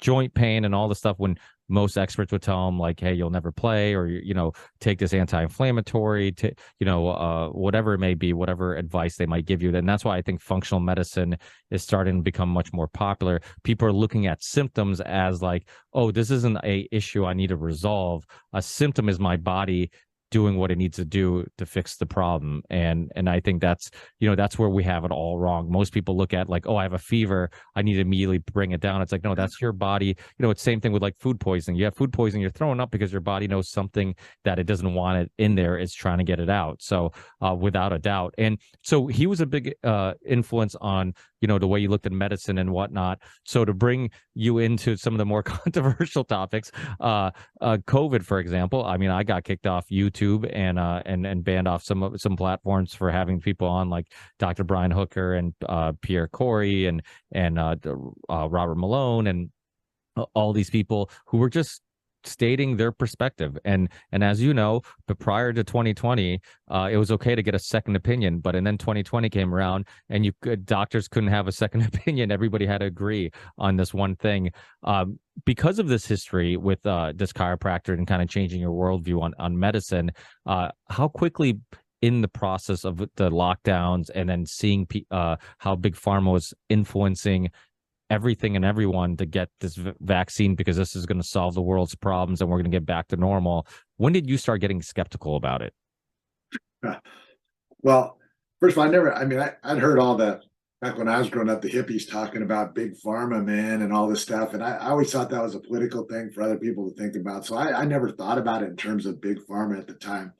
joint pain and all the stuff when most experts would tell him like, hey, you'll never play, or take this anti-inflammatory, to whatever it may be, whatever advice they might give you. Then that's why I think functional medicine is starting to become much more popular. People are looking at symptoms as like, oh, this isn't a issue I need to resolve. A symptom is my body doing what it needs to do to fix the problem. And I think that's where we have it all wrong. Most people look at like, oh, I have a fever, I need to immediately bring it down. It's like, no, that's your body. It's same thing with like food poisoning. You have food poisoning, you're throwing up because your body knows something that it doesn't want it in there. It's trying to get it out. So without a doubt. And so he was a big influence on, the way you looked at medicine and whatnot. So to bring you into some of the more controversial topics, COVID, for example, I mean, I got kicked off YouTube and banned off some platforms for having people on like Dr. Brian Hooker and Pierre Corey and Robert Malone, and all these people who were just stating their perspective. And as you know, but prior to 2020, it was okay to get a second opinion, and then 2020 came around, and doctors couldn't have a second opinion. Everybody had to agree on this one thing. Because of this history with this chiropractor and kind of changing your worldview on medicine, how quickly in the process of the lockdowns and then seeing how big pharma was influencing everything and everyone to get this vaccine because this is going to solve the world's problems and we're going to get back to normal. When did you start getting skeptical about it? Well, first of all, I'd heard all that back when I was growing up, the hippies talking about big pharma, man, and all this stuff. And I always thought that was a political thing for other people to think about. So I never thought about it in terms of big pharma at the time.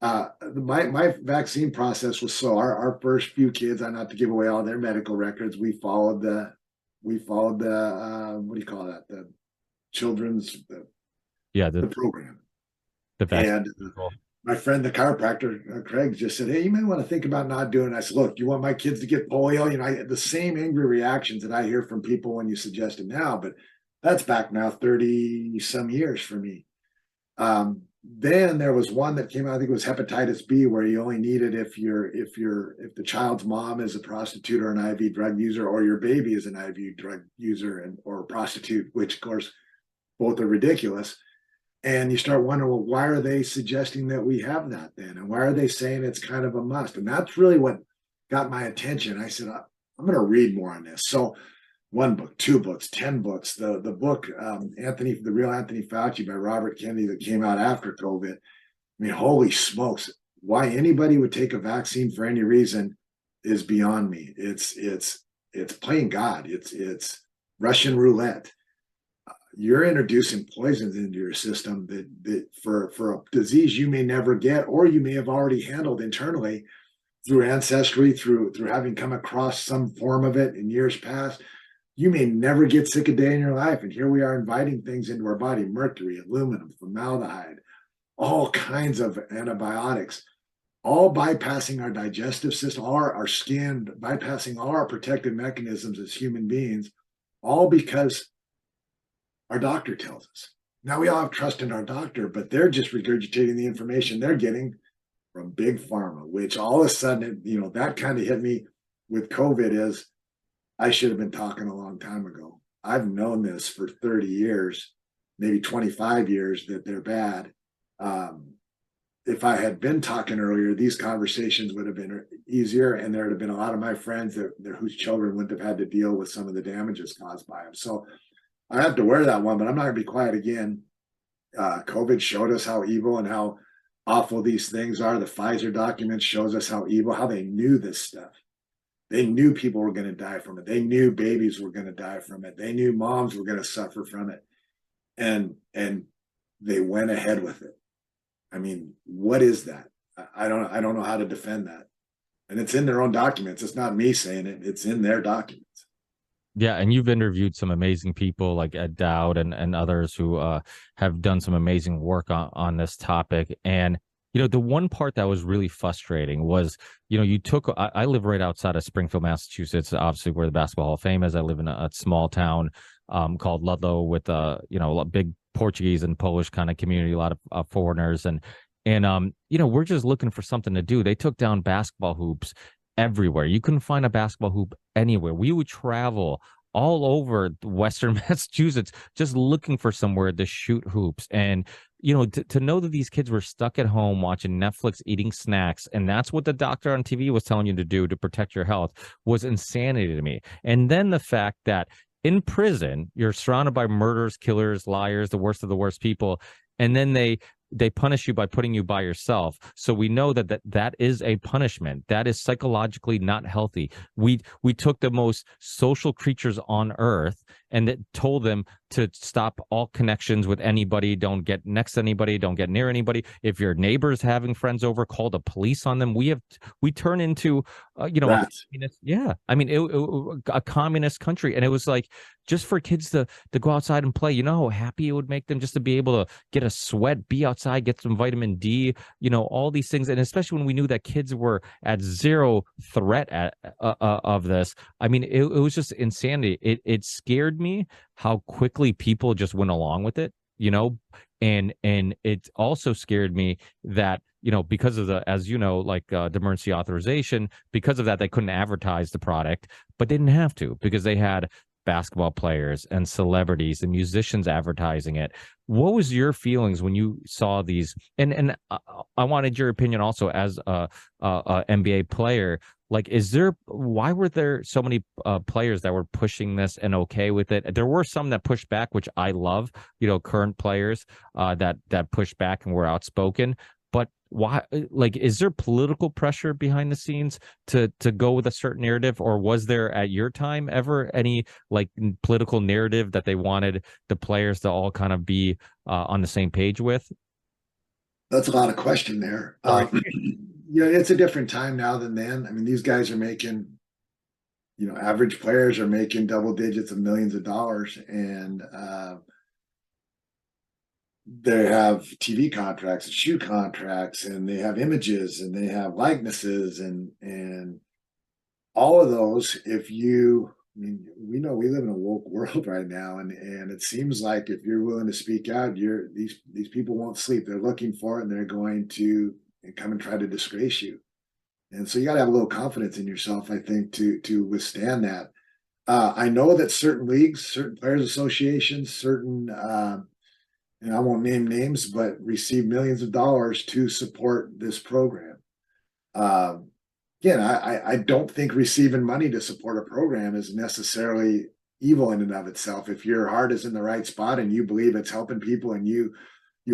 My vaccine process was our first few kids, not to give away all their medical records, we followed the what do you call that? The children's the program. The vaccine. And my friend, the chiropractor, Craig, just said, "Hey, you might want to think about not doing it." I said, "Look, you want my kids to get polio?" You know, I had the same angry reactions that I hear from people when you suggest it now, but that's back now 30 some years for me. Then there was one that came out, I think it was hepatitis B, where you only need it if the child's mom is a prostitute or an IV drug user, or your baby is an IV drug user or a prostitute, which of course both are ridiculous. And you start wondering, well, why are they suggesting that we have that then? And why are they saying it's kind of a must? And that's really what got my attention. I said, I'm going to read more on this. So 1 book, 2 books, 10 books. The book, The Real Anthony Fauci by Robert Kennedy, that came out after COVID. I mean, holy smokes. Why anybody would take a vaccine for any reason is beyond me. It's playing God. It's Russian roulette. You're introducing poisons into your system that for a disease you may never get, or you may have already handled internally through ancestry, through having come across some form of it in years past. You may never get sick a day in your life. And here we are inviting things into our body: mercury, aluminum, formaldehyde, all kinds of antibiotics, all bypassing our digestive system, our skin, bypassing all our protective mechanisms as human beings, all because our doctor tells us. Now, we all have trust in our doctor, but they're just regurgitating the information they're getting from big pharma, which all of a sudden, that kind of hit me with COVID is, I should have been talking a long time ago. I've known this for 30 years, maybe 25 years, that they're bad. If I had been talking earlier, these conversations would have been easier, and there would have been a lot of my friends whose children wouldn't have had to deal with some of the damages caused by them. So I have to wear that one, but I'm not going to be quiet again. COVID showed us how evil and how awful these things are. The Pfizer document shows us how evil, how they knew this stuff. They knew people were going to die from it. They knew babies were going to die from it. They knew moms were going to suffer from it. And they went ahead with it. I mean, what is that? I don't know how to defend that. And it's in their own documents. It's not me saying it. It's in their documents. Yeah, and you've interviewed some amazing people like Ed Dowd and others who have done some amazing work on this topic. And the one part that was really frustrating was, you took, I live right outside of Springfield, Massachusetts, obviously where the Basketball Hall of Fame is. I live in a small town called Ludlow with, a big Portuguese and Polish kind of community, a lot of foreigners. And we're just looking for something to do. They took down basketball hoops everywhere. You couldn't find a basketball hoop anywhere. We would travel all over Western Massachusetts just looking for somewhere to shoot hoops. And to know that these kids were stuck at home watching Netflix, eating snacks, and that's what the doctor on TV was telling you to do to protect your health, was insanity to me. And then the fact that in prison you're surrounded by murderers, killers, liars, the worst of the worst people, and then they punish you by putting you by yourself. So we know that is a punishment. That is psychologically not healthy. We took the most social creatures on earth and that told them to stop all connections with anybody. Don't get next to anybody. Don't get near anybody. If your neighbor's having friends over, call the police on them. We turn into a communist, a communist country. And it was like, just for kids to go outside and play, how happy it would make them just to be able to get a sweat, be outside, get some vitamin D, all these things. And especially when we knew that kids were at zero threat of this. I mean, it was just insanity. It scared scared me how quickly people just went along with it, you know, and it also scared me that, you know, because of the, as you know, like the emergency authorization, because of that, they couldn't advertise the product, but they didn't have to because they had basketball players and celebrities and musicians advertising it. What was your feelings when you saw these? And I wanted your opinion also as a NBA player. Like, why were there so many players that were pushing this and okay with it? There were some that pushed back, which I love, you know, current players that pushed back and were outspoken. But why, like, is there political pressure behind the scenes to go with a certain narrative, or was there at your time ever any like political narrative that they wanted the players to all kind of be on the same page with? That's a lot of question there. Sorry. Yeah, it's a different time now than then. I mean, these guys are making, you know, average players are making double digits of millions of dollars, and they have TV contracts and shoe contracts, and they have images, and they have likenesses, and all of those. If you, I mean, we know we live in a woke world right now, and it seems like if you're willing to speak out, these people won't sleep. They're looking for it, and they're going to come and try to disgrace you. And so you got to have a little confidence in yourself, I think, to withstand that. I know that certain leagues, certain players associations, certain and I won't name names, but receive millions of dollars to support this program. Again, I don't think receiving money to support a program is necessarily evil in and of itself. If your heart is in the right spot and you believe it's helping people, and you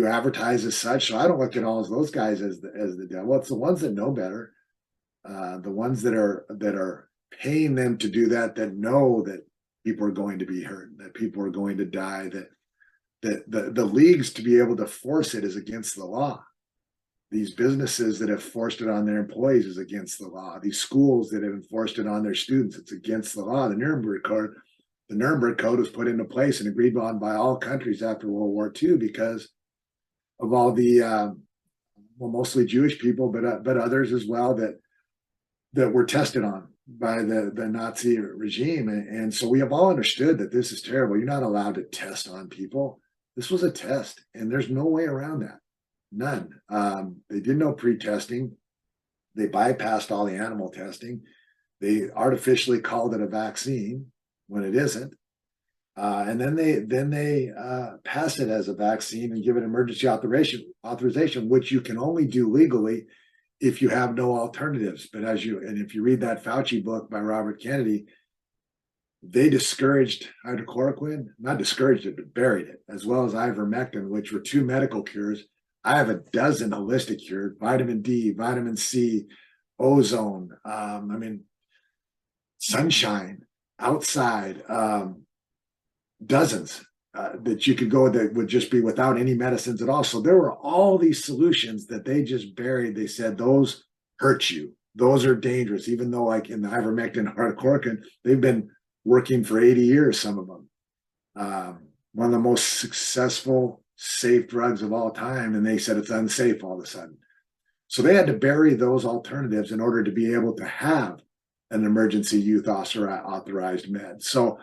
advertise as such, so I don't look at all of those guys as the devil. It's the ones that know better, the ones that are paying them to do that, that know that people are going to be hurt, that people are going to die, that the leagues to be able to force it is against the law. These businesses that have forced it on their employees is against the law. These schools that have enforced it on their students, it's against the law. The Nuremberg Code was put into place and agreed on by all countries after World War II because of all the well, mostly Jewish people, but others as well that were tested on by the Nazi regime. And so we have all understood that this is terrible. You're not allowed to test on people. This was a test, and there's no way around that. None. They did no pre-testing. They bypassed all the animal testing. They artificially called it a vaccine when it isn't. And then they pass it as a vaccine and give it emergency authorization, which you can only do legally if you have no alternatives. But if you read that Fauci book by Robert Kennedy, they discouraged hydrochloroquine, not discouraged it, but buried it, as well as ivermectin, which were two medical cures. I have a dozen holistic cures: vitamin D, vitamin C, ozone. I mean, sunshine, outside, dozens that you could go that would just be without any medicines at all. So there were all these solutions that they just buried. They said those hurt you, those are dangerous, even though like in the ivermectin, hydrochloroquine, they've been working for 80 years, some of them. One of the most successful, safe drugs of all time, and they said it's unsafe all of a sudden. So they had to bury those alternatives in order to be able to have an emergency youth authorized med. So,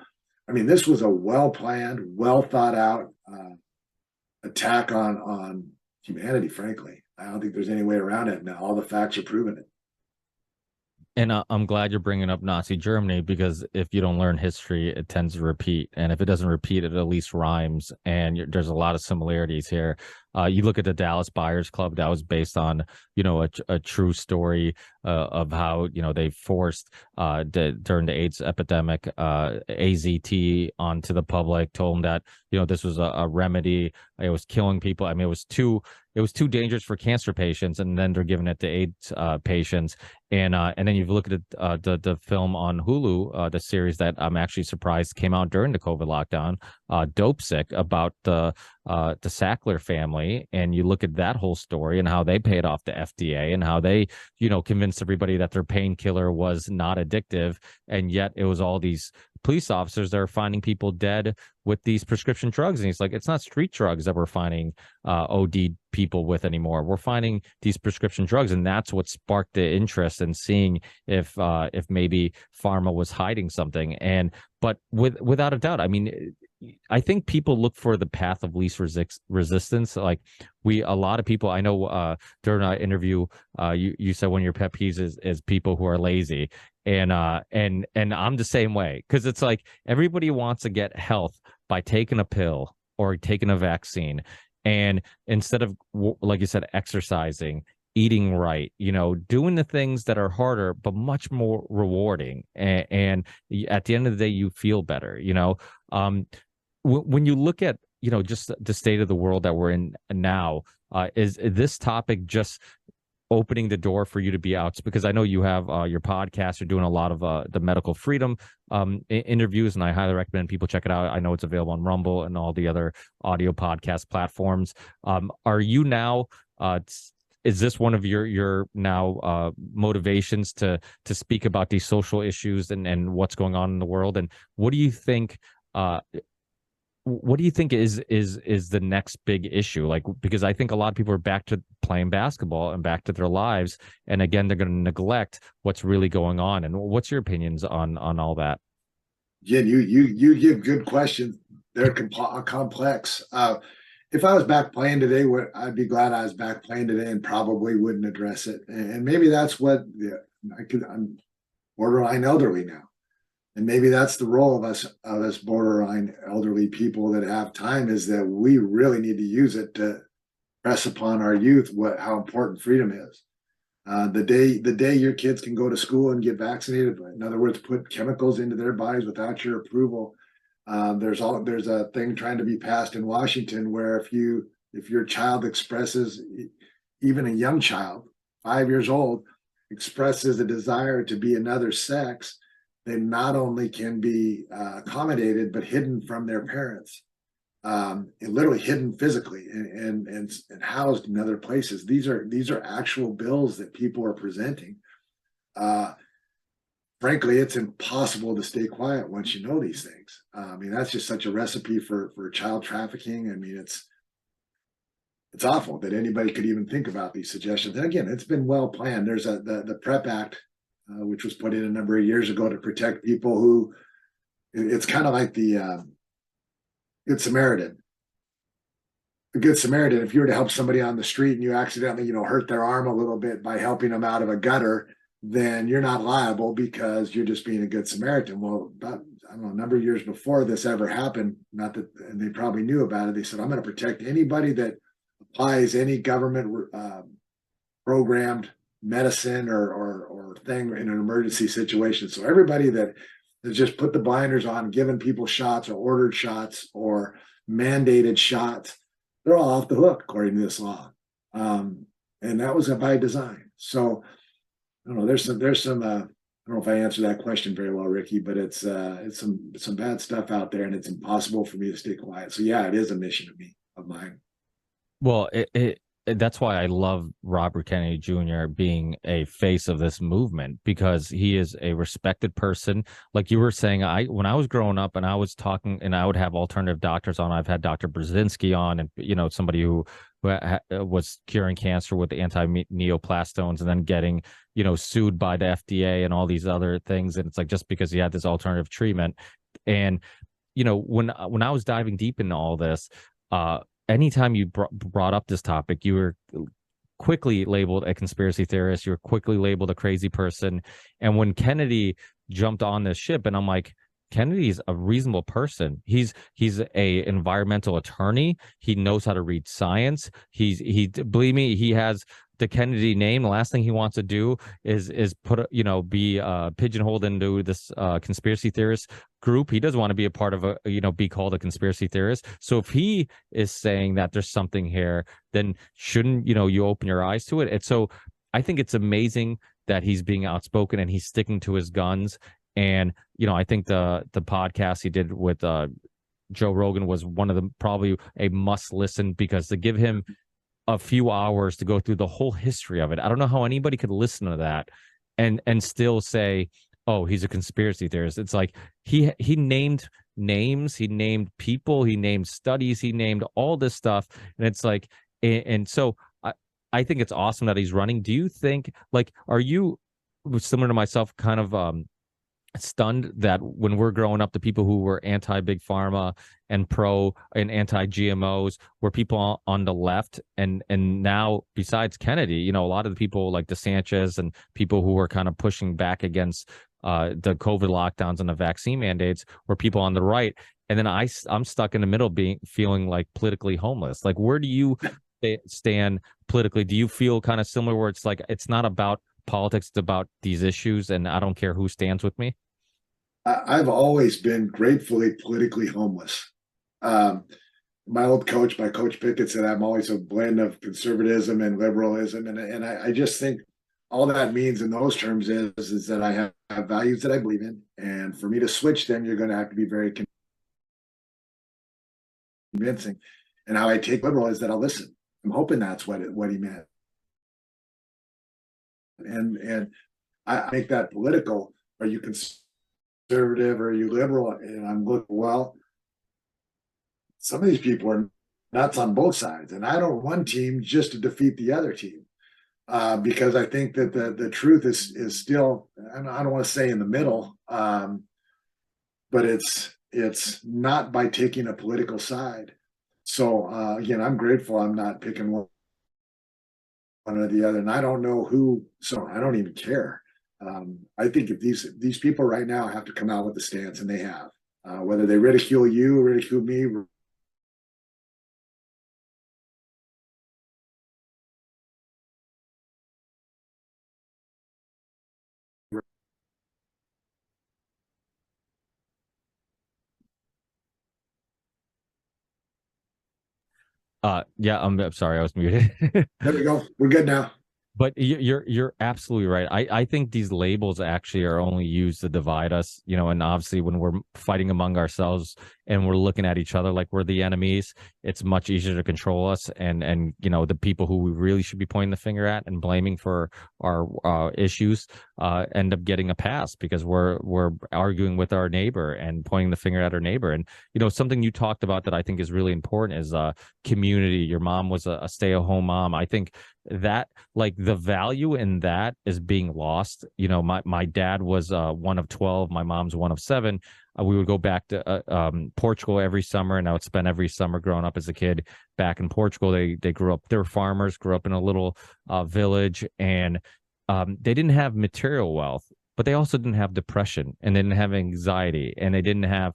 I mean, this was a well-planned, well-thought-out attack on humanity, frankly. I don't think there's any way around it now. All the facts are proving it. And I'm glad you're bringing up Nazi Germany, because if you don't learn history, it tends to repeat. And if it doesn't repeat, it at least rhymes. And there's a lot of similarities here. You look at the Dallas Buyers Club, that was based on, you know, a true story of how, you know, they forced during the AIDS epidemic, AZT onto the public, told them that, you know, this was a remedy. It was killing people. I mean, it was too dangerous for cancer patients, and then they're giving it to AIDS patients. And then you look at the film on Hulu, the series that I'm actually surprised came out during the COVID lockdown, Dope Sick, about the Sackler family. And you look at that whole story and how they paid off the FDA and how they, you know, convinced everybody that their painkiller was not addictive. And yet it was all these police officers that are finding people dead with these prescription drugs. And he's like, it's not street drugs that we're finding OD people with anymore. We're finding these prescription drugs, and that's what sparked the interest in seeing if maybe pharma was hiding something. But without a doubt, I mean, I think people look for the path of least resistance. Like a lot of people I know during our interview, you said one of your pet peeves is people who are lazy, and I'm the same way, because it's like everybody wants to get health by taking a pill or taking a vaccine, and instead of, like you said, exercising, eating right, doing the things that are harder but much more rewarding, and at the end of the day you feel better. When you look at just the state of the world that we're in now, is this topic just opening the door for you to be out? Because I know you have your podcast, you're doing a lot of the medical freedom interviews, and I highly recommend people check it out. I know it's available on Rumble and all the other audio podcast platforms. Are you now is this one of your now motivations to speak about these social issues and what's going on in the world? And what do you think is the next big issue? Like, because I think a lot of people are back to playing basketball and back to their lives, and again they're going to neglect what's really going on. And what's your opinions on all that? Yeah, you give good questions. They're complex. If I was back playing today, I'd be glad I was back playing today and probably wouldn't address it. And maybe that's what I'm borderline elderly now. And maybe that's the role of us borderline elderly people that have time, is that we really need to use it to press upon our youth how important freedom is. The day your kids can go to school and get vaccinated, in other words, put chemicals into their bodies without your approval. There's a thing trying to be passed in Washington where if your child expresses, even a young child, 5 years old, expresses a desire to be another sex, they not only can be accommodated, but hidden from their parents, and literally hidden physically and housed in other places. These are actual bills that people are presenting. Frankly, it's impossible to stay quiet once you know these things. I mean, that's just such a recipe for child trafficking. I mean, it's awful that anybody could even think about these suggestions. And again, it's been well planned. There's the PrEP Act, which was put in a number of years ago to protect people who, it's kind of like the Good Samaritan. The Good Samaritan, if you were to help somebody on the street and you accidentally, hurt their arm a little bit by helping them out of a gutter, then you're not liable because you're just being a Good Samaritan. Well, about, I don't know, a number of years before this ever happened, and they probably knew about it, they said, I'm going to protect anybody that applies any government programmed medicine or thing in an emergency situation. So everybody that has just put the blinders on, given people shots or ordered shots or mandated shots, they're all off the hook according to this law. And that was by design. So I don't know, there's some I don't know if I answered that question very well, Ricky, but it's some bad stuff out there, and it's impossible for me to stay quiet. So yeah, it is a mission of mine. Well, that's why I love Robert Kennedy Jr. being a face of this movement, because he is a respected person. Like you were saying, when I was growing up and I was talking, and I would have alternative doctors on. I've had Dr. Brzezinski on, and somebody who was curing cancer with anti-neoplastones, and then getting sued by the FDA and all these other things. And it's like, just because he had this alternative treatment. And when I was diving deep into all this, anytime you brought up this topic, you were quickly labeled a conspiracy theorist. You were quickly labeled a crazy person. And when Kennedy jumped on this ship, and I'm like, Kennedy's a reasonable person. He's a environmental attorney. He knows how to read science. He believe me, he has the Kennedy name. The last thing he wants to do is be pigeonholed into this conspiracy theorist group. He doesn't want to be a part of be called a conspiracy theorist. So if he is saying that there's something here, then shouldn't you open your eyes to it? And so I think it's amazing that he's being outspoken and he's sticking to his guns. And I think the podcast he did with Joe Rogan was one of them, probably a must listen, because to give him a few hours to go through the whole history of it, I don't know how anybody could listen to that and still say, oh, he's a conspiracy theorist. It's like he named names, he named people, he named studies, he named all this stuff, and it's like, and so I think it's awesome that he's running. Do you think, like, are you similar to myself, kind of stunned that when we're growing up, the people who were anti big pharma and pro and anti GMOs were people on the left, and now besides Kennedy, you know, a lot of the people like DeSantis and people who were kind of pushing back against the COVID lockdowns and the vaccine mandates were people on the right, and then I'm stuck in the middle, being feeling like politically homeless. Like, where do you stand politically? Do you feel kind of similar, where it's like it's not about politics, it's about these issues, and I don't care who stands with me? I've always been gratefully politically homeless. Um, my old coach, my coach Pickett, said I'm always a blend of conservatism and liberalism, and I just think all that means in those terms is that I have values that I believe in, and for me to switch them, you're going to have to be very convincing. And how I take liberal is that I'll listen. I'm hoping that's what he meant, and I make that political. Are you conservative or are you liberal? And I'm looking, well, some of these people are nuts on both sides, and I don't want one team just to defeat the other team, because I think that the truth is still, I don't want to say in the middle, but it's not by taking a political side. So again, I'm grateful I'm not picking one or the other, and I don't know who, so I don't even care. I think if these people right now have to come out with a stance, and they have, whether they ridicule you, ridicule me. Yeah, I'm sorry, I was muted. There we go. We're good now. But you're absolutely right. I think these labels actually are only used to divide us, you know, and obviously when we're fighting among ourselves and we're looking at each other like we're the enemies, it's much easier to control us, and you know, the people who we really should be pointing the finger at and blaming for our issues end up getting a pass because we're arguing with our neighbor and pointing the finger at our neighbor. And you know, something you talked about that I think is really important is community. Your mom was a stay-at-home mom. I think that, like, the value in that is being lost. You know, my dad was one of 12, my mom's one of 7. We would go back to Portugal every summer, and I would spend every summer growing up as a kid back in Portugal. They grew up, they were farmers, grew up in a little village, and they didn't have material wealth, but they also didn't have depression, and they didn't have anxiety, and they didn't have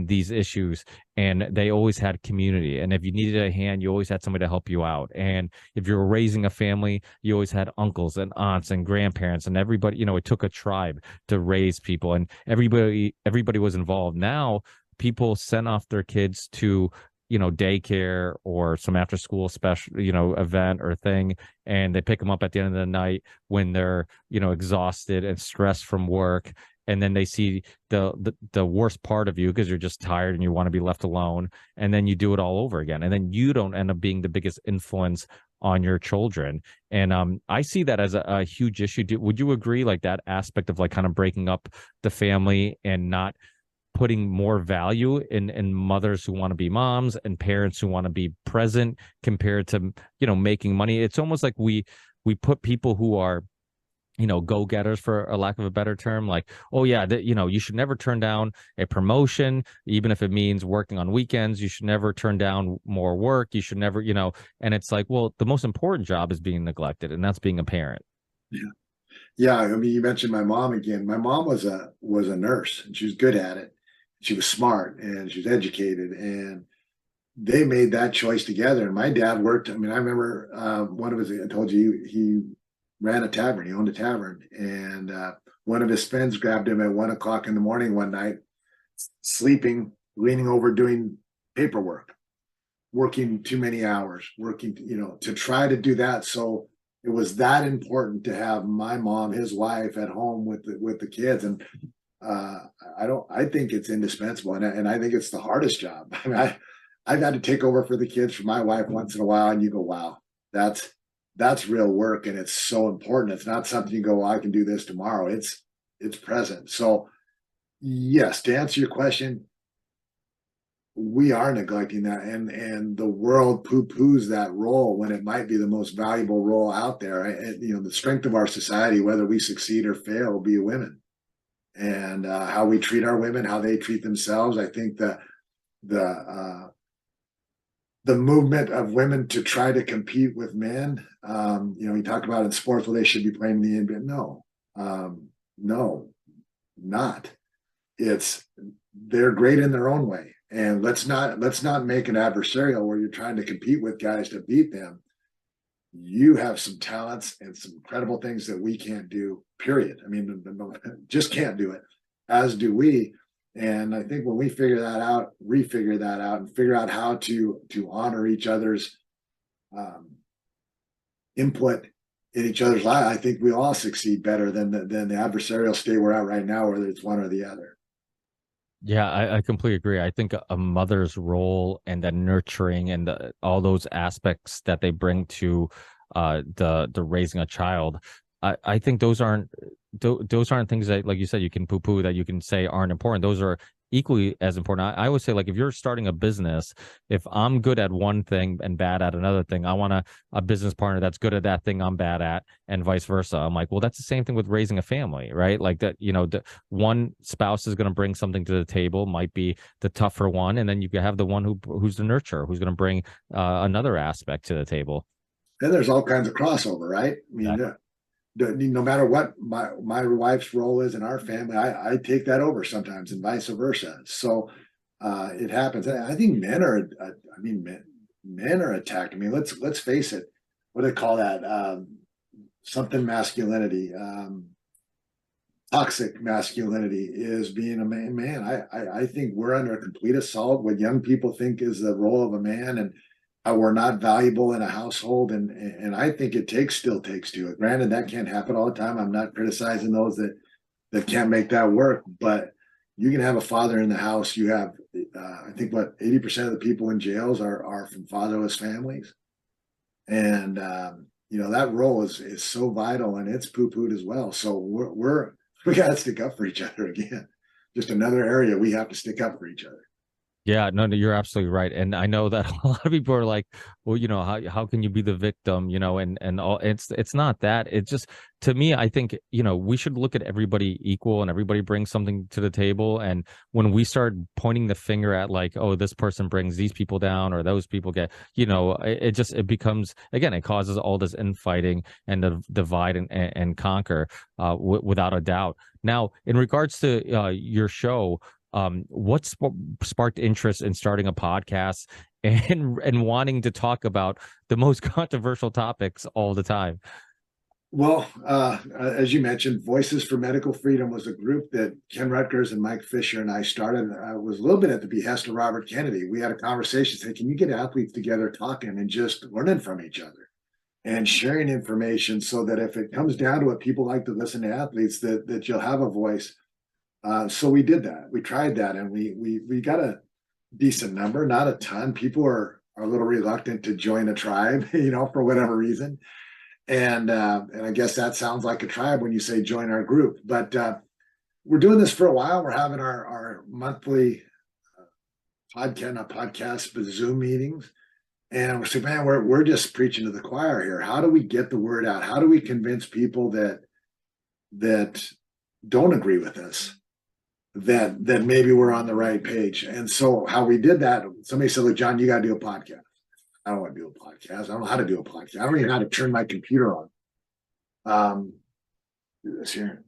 these issues, and they always had community. And if you needed a hand, you always had somebody to help you out. And if you were raising a family, you always had uncles and aunts and grandparents and everybody. You know, it took a tribe to raise people, and everybody was involved. Now people send off their kids to, you know, daycare or some after school special, you know, event or thing, and they pick them up at the end of the night when they're, you know, exhausted and stressed from work, and then they see the worst part of you because you're just tired and you want to be left alone, and then you do it all over again, and then you don't end up being the biggest influence on your children. And I see that as a huge issue. Would you agree, like, that aspect of, like, kind of breaking up the family and not putting more value in mothers who want to be moms and parents who want to be present compared to, you know, making money? It's almost like we put people who are, you know, go-getters, for a lack of a better term, like, oh yeah, you know, you should never turn down a promotion, even if it means working on weekends. You should never turn down more work. You should never, you know. And it's like, well, the most important job is being neglected, and that's being a parent. Yeah. Yeah, I mean, you mentioned my mom again. My mom was a nurse, and she was good at it. She was smart, and she was educated, and they made that choice together. And my dad worked. I mean, I remember one of his. I told you he ran a tavern. He owned a tavern, and one of his friends grabbed him at 1 o'clock in the morning one night, sleeping, leaning over, doing paperwork, working too many hours, working, you know, to try to do that. So it was that important to have my mom, his wife, at home with the kids. And I think it's indispensable, and I think it's the hardest job. I mean, I've had to take over for the kids for my wife once in a while, and you go, wow, that's real work, and it's so important. It's not something you go, well, I can do this tomorrow. it's present. So yes, to answer your question, we are neglecting that, and the world poo-poos that role when it might be the most valuable role out there. And, the strength of our society, whether we succeed or fail, will be women, and how we treat our women, how they treat themselves. I think that the movement of women to try to compete with men, we talk about in sports, well, they should be playing in the NBA. No, not. They're great in their own way. And let's not make an adversarial where you're trying to compete with guys to beat them. You have some talents and some incredible things that we can't do, period. I mean, just can't do it, as do we. And I think when we figure that out, refigure that out, and figure out how to honor each other's input in each other's life, I think we all succeed better than the adversarial state we're at right now, whether it's one or the other. Yeah, I completely agree. I think a mother's role and the nurturing and all those aspects that they bring to the raising a child, I think those aren't things that, like you said, you can poo-poo, that you can say aren't important. Those are equally as important. I always say, like, if you're starting a business, if I'm good at one thing and bad at another thing, I want a business partner that's good at that thing I'm bad at, and vice versa. I'm like, well, that's the same thing with raising a family, right? Like that, the one spouse is going to bring something to the table, might be the tougher one, and then you can have the one who's the nurturer, who's going to bring another aspect to the table. And there's all kinds of crossover, right? I mean, Exactly. No matter what my wife's role is in our family, I take that over sometimes, and vice versa. So it happens. I think men are attacked. I mean, let's face it. What do they call that? Something masculinity. Toxic masculinity is being a man. I think we're under a complete assault. What young people think is the role of a man, and how we're not valuable in a household, and I think it still takes two. Granted, that can't happen all the time. I'm not criticizing those that can't make that work, but you can have a father in the house. You have, I think, 80% of the people in jails are from fatherless families, and that role is so vital, and it's poo-pooed as well. So we got to stick up for each other again. Just another area we have to stick up for each other. Yeah, no, you're absolutely right. And I know that a lot of people are like, well, how can you be the victim, and all. It's not that. It's just, to me, I think, we should look at everybody equal, and everybody brings something to the table. And when we start pointing the finger at, like, oh, this person brings these people down, or those people get, it becomes, again, it causes all this infighting and the divide and conquer, without a doubt. Now, in regards to your show, what sparked interest in starting a podcast and wanting to talk about the most controversial topics all the time? Well, as you mentioned, Voices for Medical Freedom was a group that Ken Rutgers and Mike Fisher and I started. It was a little bit at the behest of Robert Kennedy. We had a conversation saying, can you get athletes together talking and just learning from each other and sharing information, so that if it comes down to it, people like to listen to athletes, that you'll have a voice. So we did that. We tried that, and we got a decent number, not a ton. People are a little reluctant to join a tribe, for whatever reason. And I guess that sounds like a tribe when you say join our group. But we're doing this for a while. We're having our monthly podcast, but Zoom meetings. And we're saying, man, we're just preaching to the choir here. How do we get the word out? How do we convince people that don't agree with us that maybe we're on the right page? And so how we did that, somebody said, look, John, you got to do a podcast. I don't want to do a podcast. I don't know how to do a podcast. I don't even know how to turn my computer on. Do this here.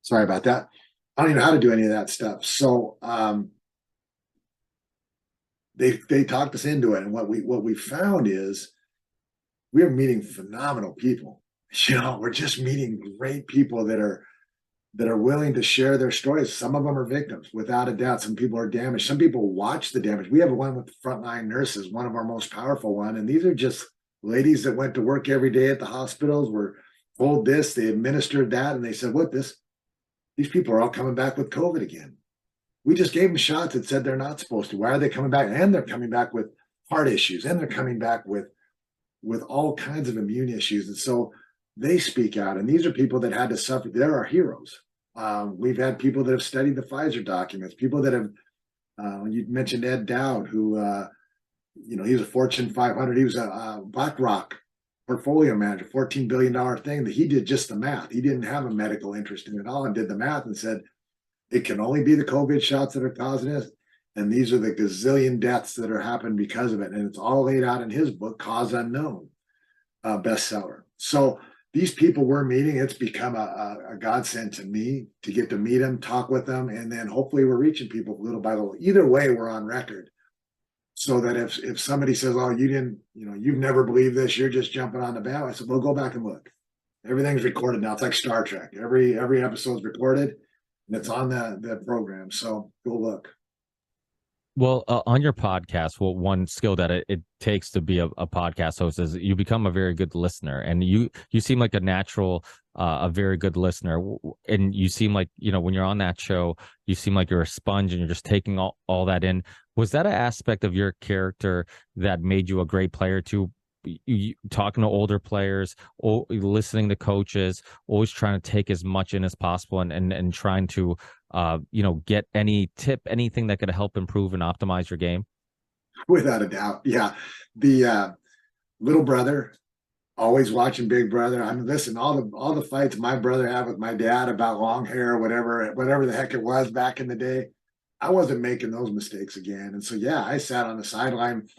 Sorry about that. I don't even know how to do any of that stuff. So they talked us into it. And what we found is we are meeting phenomenal people. We're just meeting great people that are willing to share their stories. Some of them are victims, without a doubt. Some people are damaged. Some people watch the damage. We have one with the frontline nurses, one of our most powerful one. And these are just ladies that went to work every day at the hospitals, were told this, they administered that, and they said, what, these people are all coming back with COVID again. We just gave them shots that said they're not supposed to. Why are they coming back? And they're coming back with heart issues, and they're coming back with all kinds of immune issues. And so they speak out. And these are people that had to suffer. They're our heroes. We've had people that have studied the Pfizer documents, people that have, you mentioned Ed Dowd, who, he was a Fortune 500. He was a BlackRock portfolio manager, $14 billion thing that he did just the math. He didn't have a medical interest in it all and did the math and said, it can only be the COVID shots that are causing this. And these are the gazillion deaths that are happening because of it. And it's all laid out in his book, Cause Unknown, bestseller. So these people we're meeting, it's become a godsend to me to get to meet them, talk with them, and then hopefully we're reaching people little by little. Either way, we're on record. So that if somebody says, oh, you didn't, you've never believed this, you're just jumping on the bandwagon. I said, well, go back and look. Everything's recorded now. It's like Star Trek. Every episode's recorded and it's on the program. So go look. Well, on your podcast, one skill that it takes to be a podcast host is you become a very good listener, and you seem like a natural, a very good listener, and you seem like, when you're on that show, you seem like you're a sponge and you're just taking all that in. Was that an aspect of your character that made you a great player too? You talking to older players, or listening to coaches, always trying to take as much in as possible, and trying to get any tip, anything that could help improve and optimize your game? Without a doubt. Yeah. The little brother, always watching Big Brother. I mean, listen, all the fights my brother had with my dad about long hair, whatever the heck it was back in the day, I wasn't making those mistakes again. And so, yeah, I sat on the sideline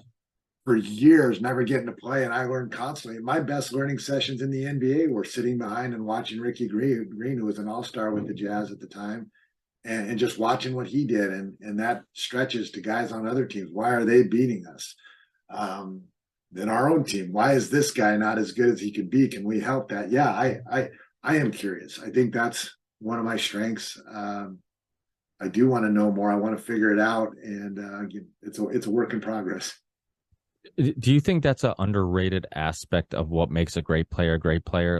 for years, never getting to play, and I learned constantly. My best learning sessions in the NBA were sitting behind and watching Ricky Green, who was an all-star with the Jazz at the time, and just watching what he did. And that stretches to guys on other teams. Why are they beating us? Then our own team, why is this guy not as good as he could be? Can we help that? Yeah, I am curious. I think that's one of my strengths. I do want to know more. I want to figure it out, and it's a work in progress. Do you think that's an underrated aspect of what makes a great player?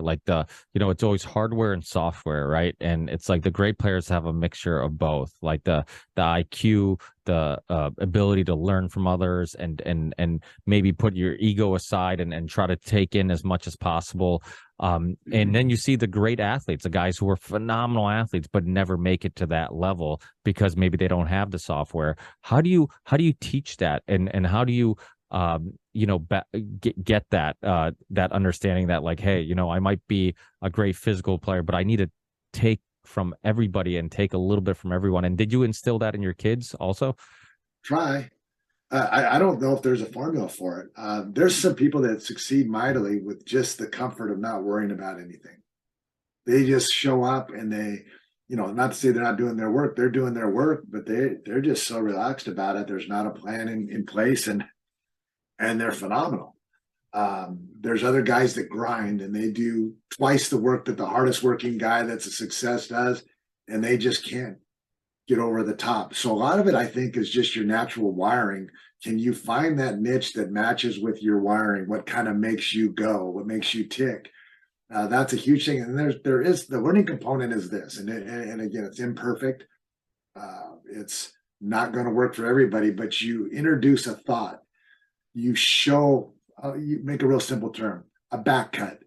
Like it's always hardware and software, right? And it's like the great players have a mixture of both, like the IQ, the ability to learn from others, and maybe put your ego aside and try to take in as much as possible. And then you see the great athletes, the guys who are phenomenal athletes, but never make it to that level because maybe they don't have the software. How do you teach that? And how do you get that understanding that, like, hey, I might be a great physical player, but I need to take from everybody and take a little bit from everyone. And did you instill that in your kids also? Try. I don't know if there's a formula for it. There's some people that succeed mightily with just the comfort of not worrying about anything. They just show up and they, not to say they're not doing their work, they're doing their work, but they're just so relaxed about it. There's not a plan in place, and they're phenomenal. There's other guys that grind and they do twice the work that the hardest working guy that's a success does, and they just can't get over the top. So a lot of it, I think, is just your natural wiring. Can you find that niche that matches with your wiring? What kind of makes you go? What makes you tick? That's a huge thing. And there is the learning component is this, and again, it's imperfect. It's not going to work for everybody, but you introduce a thought. You show, you make a real simple term, a back cut,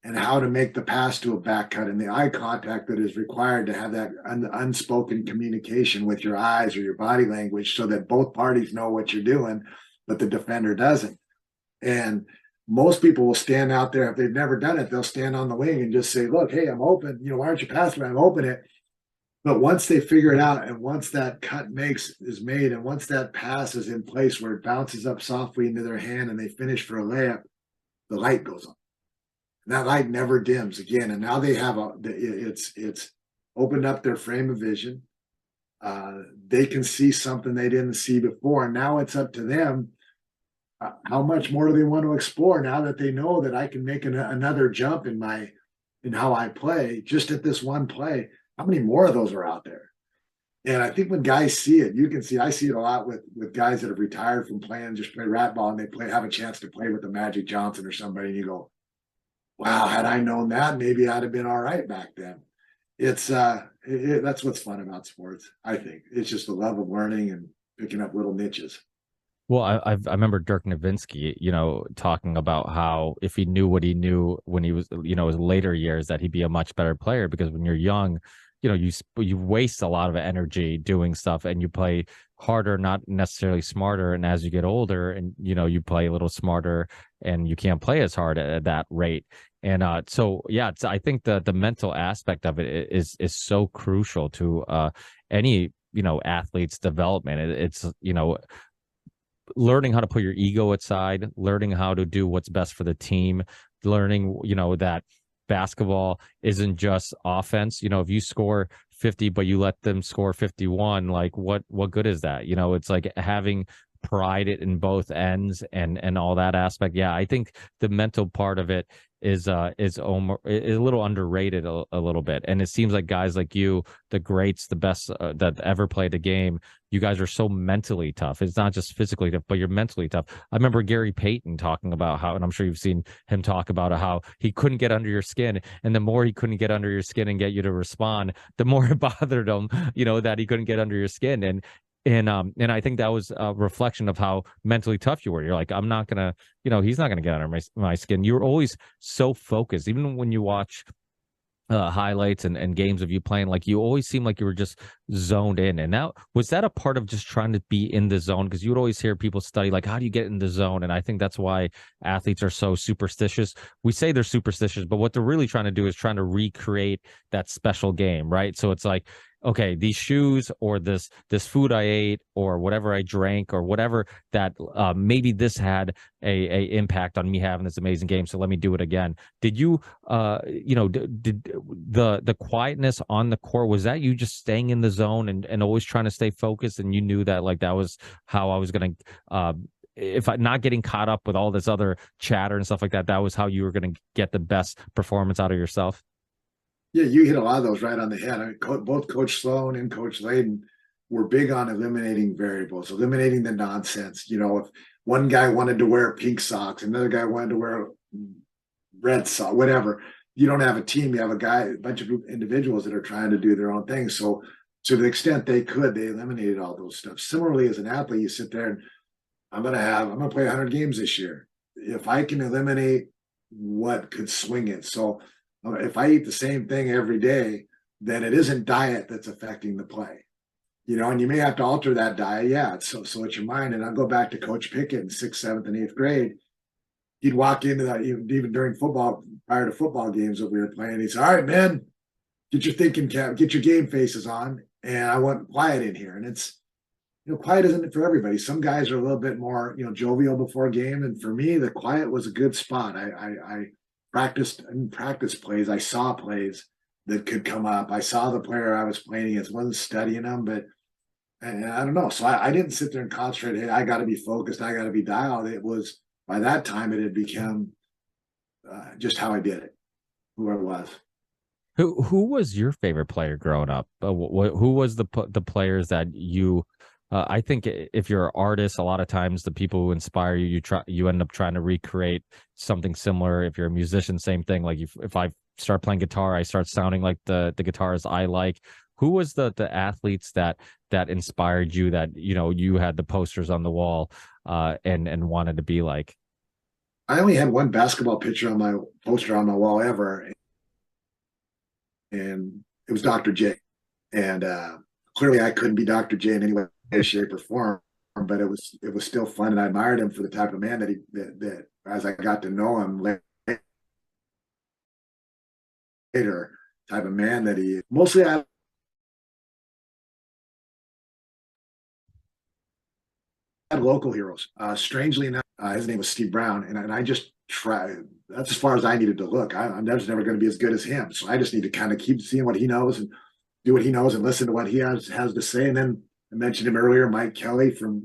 and how to make the pass to a back cut, and the eye contact that is required to have that unspoken communication with your eyes or your body language so that both parties know what you're doing, but the defender doesn't. And most people will stand out there. If they've never done it, they'll stand on the wing and just say, look, hey, I'm open. Why aren't you passing me? I'm open it. But once they figure it out, and once that cut is made, and once that pass is in place where it bounces up softly into their hand and they finish for a layup, the light goes on. And that light never dims again. And now they have it's opened up their frame of vision. They can see something they didn't see before. And now it's up to them. How much more do they want to explore now that they know that I can make another jump in how I play just at this one play? How many more of those are out there? And I think when guys see it, you can see, I see it a lot with guys that have retired from playing, just play rat ball, and they have a chance to play with the Magic Johnson or somebody, and you go, wow, had I known that, maybe I'd have been all right back then. It's that's what's fun about sports, I think. It's just the love of learning and picking up little niches. Well, I remember Dirk Nowitzki, talking about how if he knew what he knew when he was, his later years, that he'd be a much better player because when you're young, you waste a lot of energy doing stuff and you play harder, not necessarily smarter. And as you get older, and you play a little smarter, and you can't play as hard at that rate. And so yeah, I think the mental aspect of it is so crucial to any athlete's development. It's learning how to put your ego aside, learning how to do what's best for the team, learning, that basketball isn't just offense. If you score 50 but you let them score 51, like what good is that? It's like having pride in both ends and all that aspect. Yeah, I think the mental part of it is a little underrated a little bit. And it seems like guys like you, the greats, the best that ever played the game, you guys are so mentally tough. It's not just physically tough, but you're mentally tough. I remember Gary Payton talking about how, and I'm sure you've seen him talk about how he couldn't get under your skin. And the more he couldn't get under your skin and get you to respond, the more it bothered him, that he couldn't get under your skin. And I think that was a reflection of how mentally tough you were. You're like, I'm not gonna, he's not gonna get under my skin. You were always so focused, even when you watch highlights and games of you playing, like you always seem like you were just zoned in. And now, was that a part of just trying to be in the zone? Because you would always hear people study like, how do you get in the zone? And I think that's why athletes are so superstitious. We say they're superstitious, but what they're really trying to do is trying to recreate that special game, right? So it's like, okay, these shoes or this food I ate or whatever I drank or whatever, that maybe this had a impact on me having this amazing game, so let me do it again. Did you did the quietness on the court, was that you just staying in the zone and always trying to stay focused, and you knew that like that was how I was going to if I not getting caught up with all this other chatter and stuff like that, that was how you were going to get the best performance out of yourself? Yeah, you hit a lot of those right on the head. I mean, both Coach Sloan and Coach Layden were big on eliminating variables, eliminating the nonsense. If one guy wanted to wear pink socks, another guy wanted to wear red socks, whatever. You don't have a team. You have a bunch of individuals that are trying to do their own thing. So to the extent they could, they eliminated all those stuff. Similarly, as an athlete, you sit there and I'm gonna play 100 games this year. If I can eliminate what could swing it. So if I eat the same thing every day, then it isn't diet that's affecting the play. And you may have to alter that diet. Yeah. So it's your mind. And I'll go back to Coach Pickett in sixth, seventh, and eighth grade. He'd walk into that even during football, prior to football games that we were playing. He'd say, all right, man, get your thinking cap, get your game faces on. And I want quiet in here. And it's, quiet isn't for everybody. Some guys are a little bit more, jovial before a game. And for me, the quiet was a good spot. I practiced plays. I saw plays that could come up. I saw the player I was playing against, wasn't studying them, but and I don't know. So I didn't sit there and concentrate. Hey, I got to be focused. I got to be dialed. It was by that time it had become just how I did it, who I was. Who was your favorite player growing up? Who was the players that you? I think if you're an artist, a lot of times the people who inspire you, you end up trying to recreate something similar. If you're a musician, same thing. Like if I start playing guitar, I start sounding like the guitarists I like. Who was the athletes that inspired you, that you had the posters on the wall and wanted to be like? I only had one basketball picture on my poster on my wall ever, and it was Dr. J. And clearly, I couldn't be Dr. J in any way, shape, or form. But it was still fun, and I admired him for the type of man that as I got to know him later, type of man that he mostly I had local heroes. Strangely enough, his name was Steve Brown, and I just tried. That's as far as I needed to look. I'm never going to be as good as him, so I just need to kind of keep seeing what he knows and do what he knows and listen to what he has to say. And then I mentioned him earlier, Mike Kelly from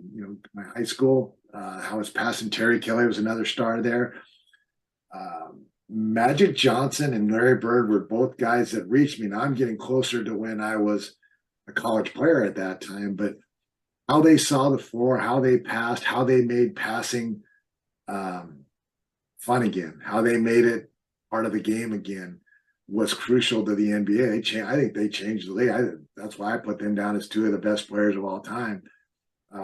my high school. How was passing Terry Kelly was another star there. Magic Johnson and Larry Bird were both guys that reached me. Now I'm getting closer to when I was a college player at that time, but how they saw the floor, how they passed, how they made passing fun again, how they made it part of the game again was crucial to the NBA. I think they changed the league. That's why I put them down as two of the best players of all time.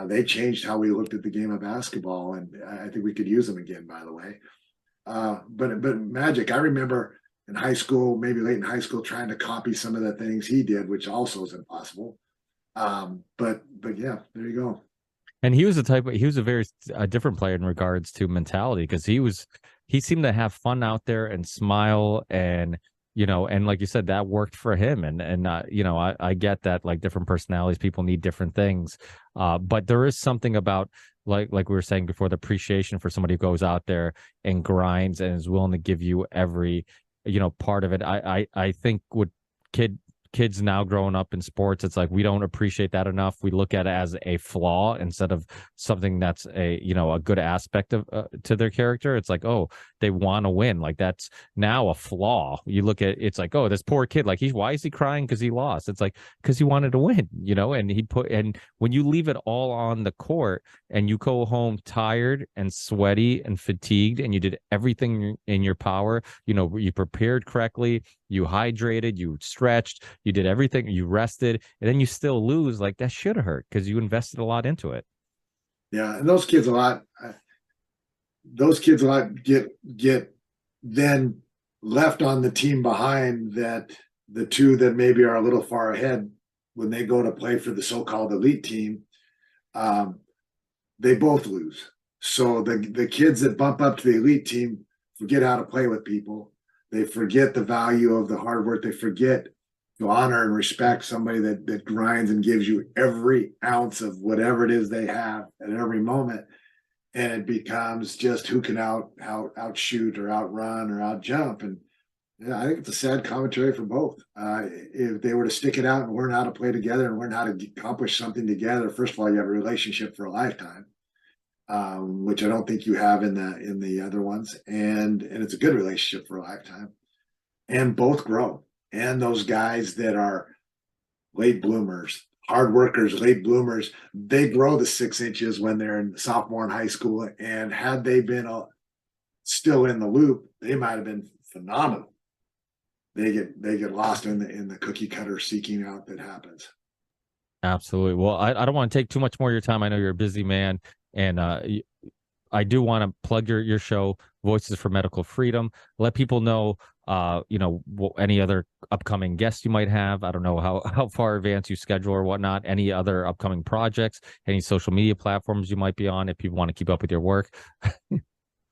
They changed how we looked at the game of basketball, and I think we could use them again, by the way. But Magic, I remember in high school, maybe late in high school, trying to copy some of the things he did, which also is impossible. But yeah, there you go. And he was he was a very different player in regards to mentality, because he seemed to have fun out there and smile, and and like you said, that worked for him. And I get that, like, different personalities, people need different things. But there is something about, like we were saying before, the appreciation for somebody who goes out there and grinds and is willing to give you every part of it. I think with kids now growing up in sports, it's like we don't appreciate that enough. We look at it as a flaw instead of something that's a good aspect of to their character. It's like, oh, they want to win. Like, that's now a flaw. You look at it's like, oh, this poor kid, like, why is he crying because he lost? It's like, because he wanted to win, and when you leave it all on the court and you go home tired and sweaty and fatigued, and you did everything in your power, you prepared correctly, you hydrated, you stretched, you did everything, you rested, and then you still lose, like, that should have hurt because you invested a lot into it. Yeah, and those kids a lot get then left on the team behind, that the two that maybe are a little far ahead, when they go to play for the so-called elite team, they both lose. So the kids that bump up to the elite team forget how to play with people. They forget the value of the hard work. They forget to honor and respect somebody that grinds and gives you every ounce of whatever it is they have at every moment. And it becomes just who can outshoot or outrun or outjump. And yeah, I think it's a sad commentary for both. If they were to stick it out and learn how to play together and learn how to accomplish something together, first of all, you have a relationship for a lifetime, which I don't think you have in the other ones, and it's a good relationship for a lifetime. And both grow. And those guys that are late bloomers, hard workers, late bloomers, they grow the 6 inches when they're in sophomore in high school. And had they been still in the loop, they might have been phenomenal. They get lost in the cookie cutter seeking out that happens. Absolutely. Well, I don't want to take too much more of your time. I know you're a busy man, and I do want to plug your show, Voices for Medical Freedom. Let people know, any other upcoming guests you might have. I don't know how far advanced you schedule or whatnot. Any other upcoming projects, any social media platforms you might be on if people want to keep up with your work.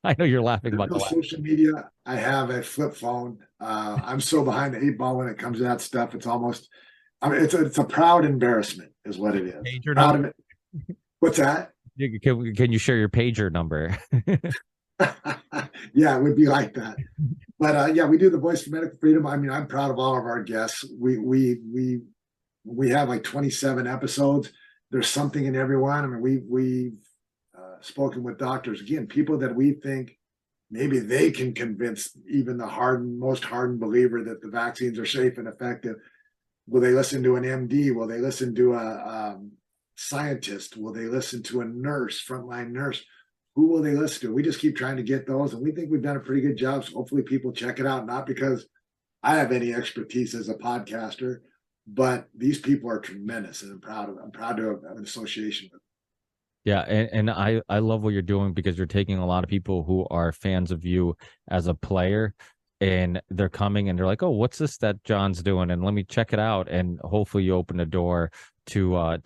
I know you're laughing about the social media. I have a flip phone. I'm so behind the 8 ball when it comes to that stuff. It's almost, it's a proud embarrassment, is what it is. Pager Proud number? of it. What's that? Can you share your pager number? Yeah, it would be like that. But yeah, we do the Voice for Medical Freedom. I mean, I'm proud of all of our guests. We have like 27 episodes. There's something in every one. I mean, we've spoken with doctors, again, people that we think maybe they can convince even the most hardened believer that the vaccines are safe and effective. Will they listen to an MD? Will they listen to a scientist? Will they listen to a nurse, frontline nurse? Who will they listen to? We just keep trying to get those, and we think we've done a pretty good job. So hopefully people check it out, not because I have any expertise as a podcaster, but these people are tremendous, and I'm proud to have an association with them. Yeah, and I love what you're doing, because you're taking a lot of people who are fans of you as a player, and they're coming and they're like, oh, what's this that John's doing? And let me check it out. And hopefully you open the door to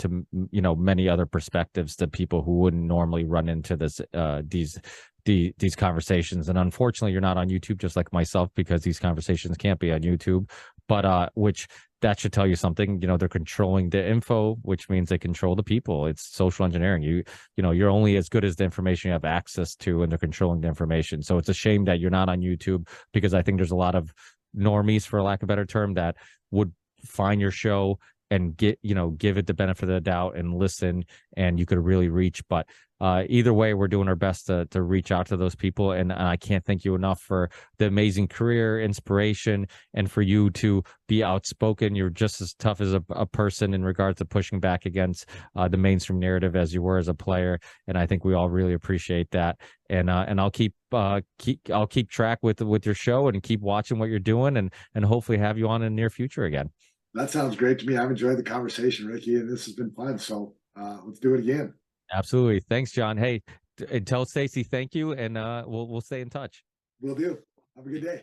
many other perspectives, to people who wouldn't normally run into these conversations. And unfortunately, you're not on YouTube, just like myself, because these conversations can't be on YouTube. But which that should tell you something. They're controlling the info, which means they control the people. It's social engineering. You're only as good as the information you have access to, and they're controlling the information. So it's a shame that you're not on YouTube, because I think there's a lot of normies, for lack of a better term, that would find your show and give it the benefit of the doubt and listen, and you could really reach. But either way, we're doing our best to reach out to those people. And I can't thank you enough for the amazing career, inspiration, and for you to be outspoken. You're just as tough as a person in regards to pushing back against the mainstream narrative as you were as a player. And I think we all really appreciate that. And I'll keep track with your show, and keep watching what you're doing, and hopefully have you on in the near future again. That sounds great to me. I've enjoyed the conversation, Ricky, and this has been fun. So let's do it again. Absolutely. Thanks, John. Hey, and tell Stacy thank you, and we'll stay in touch. Will do. Have a good day.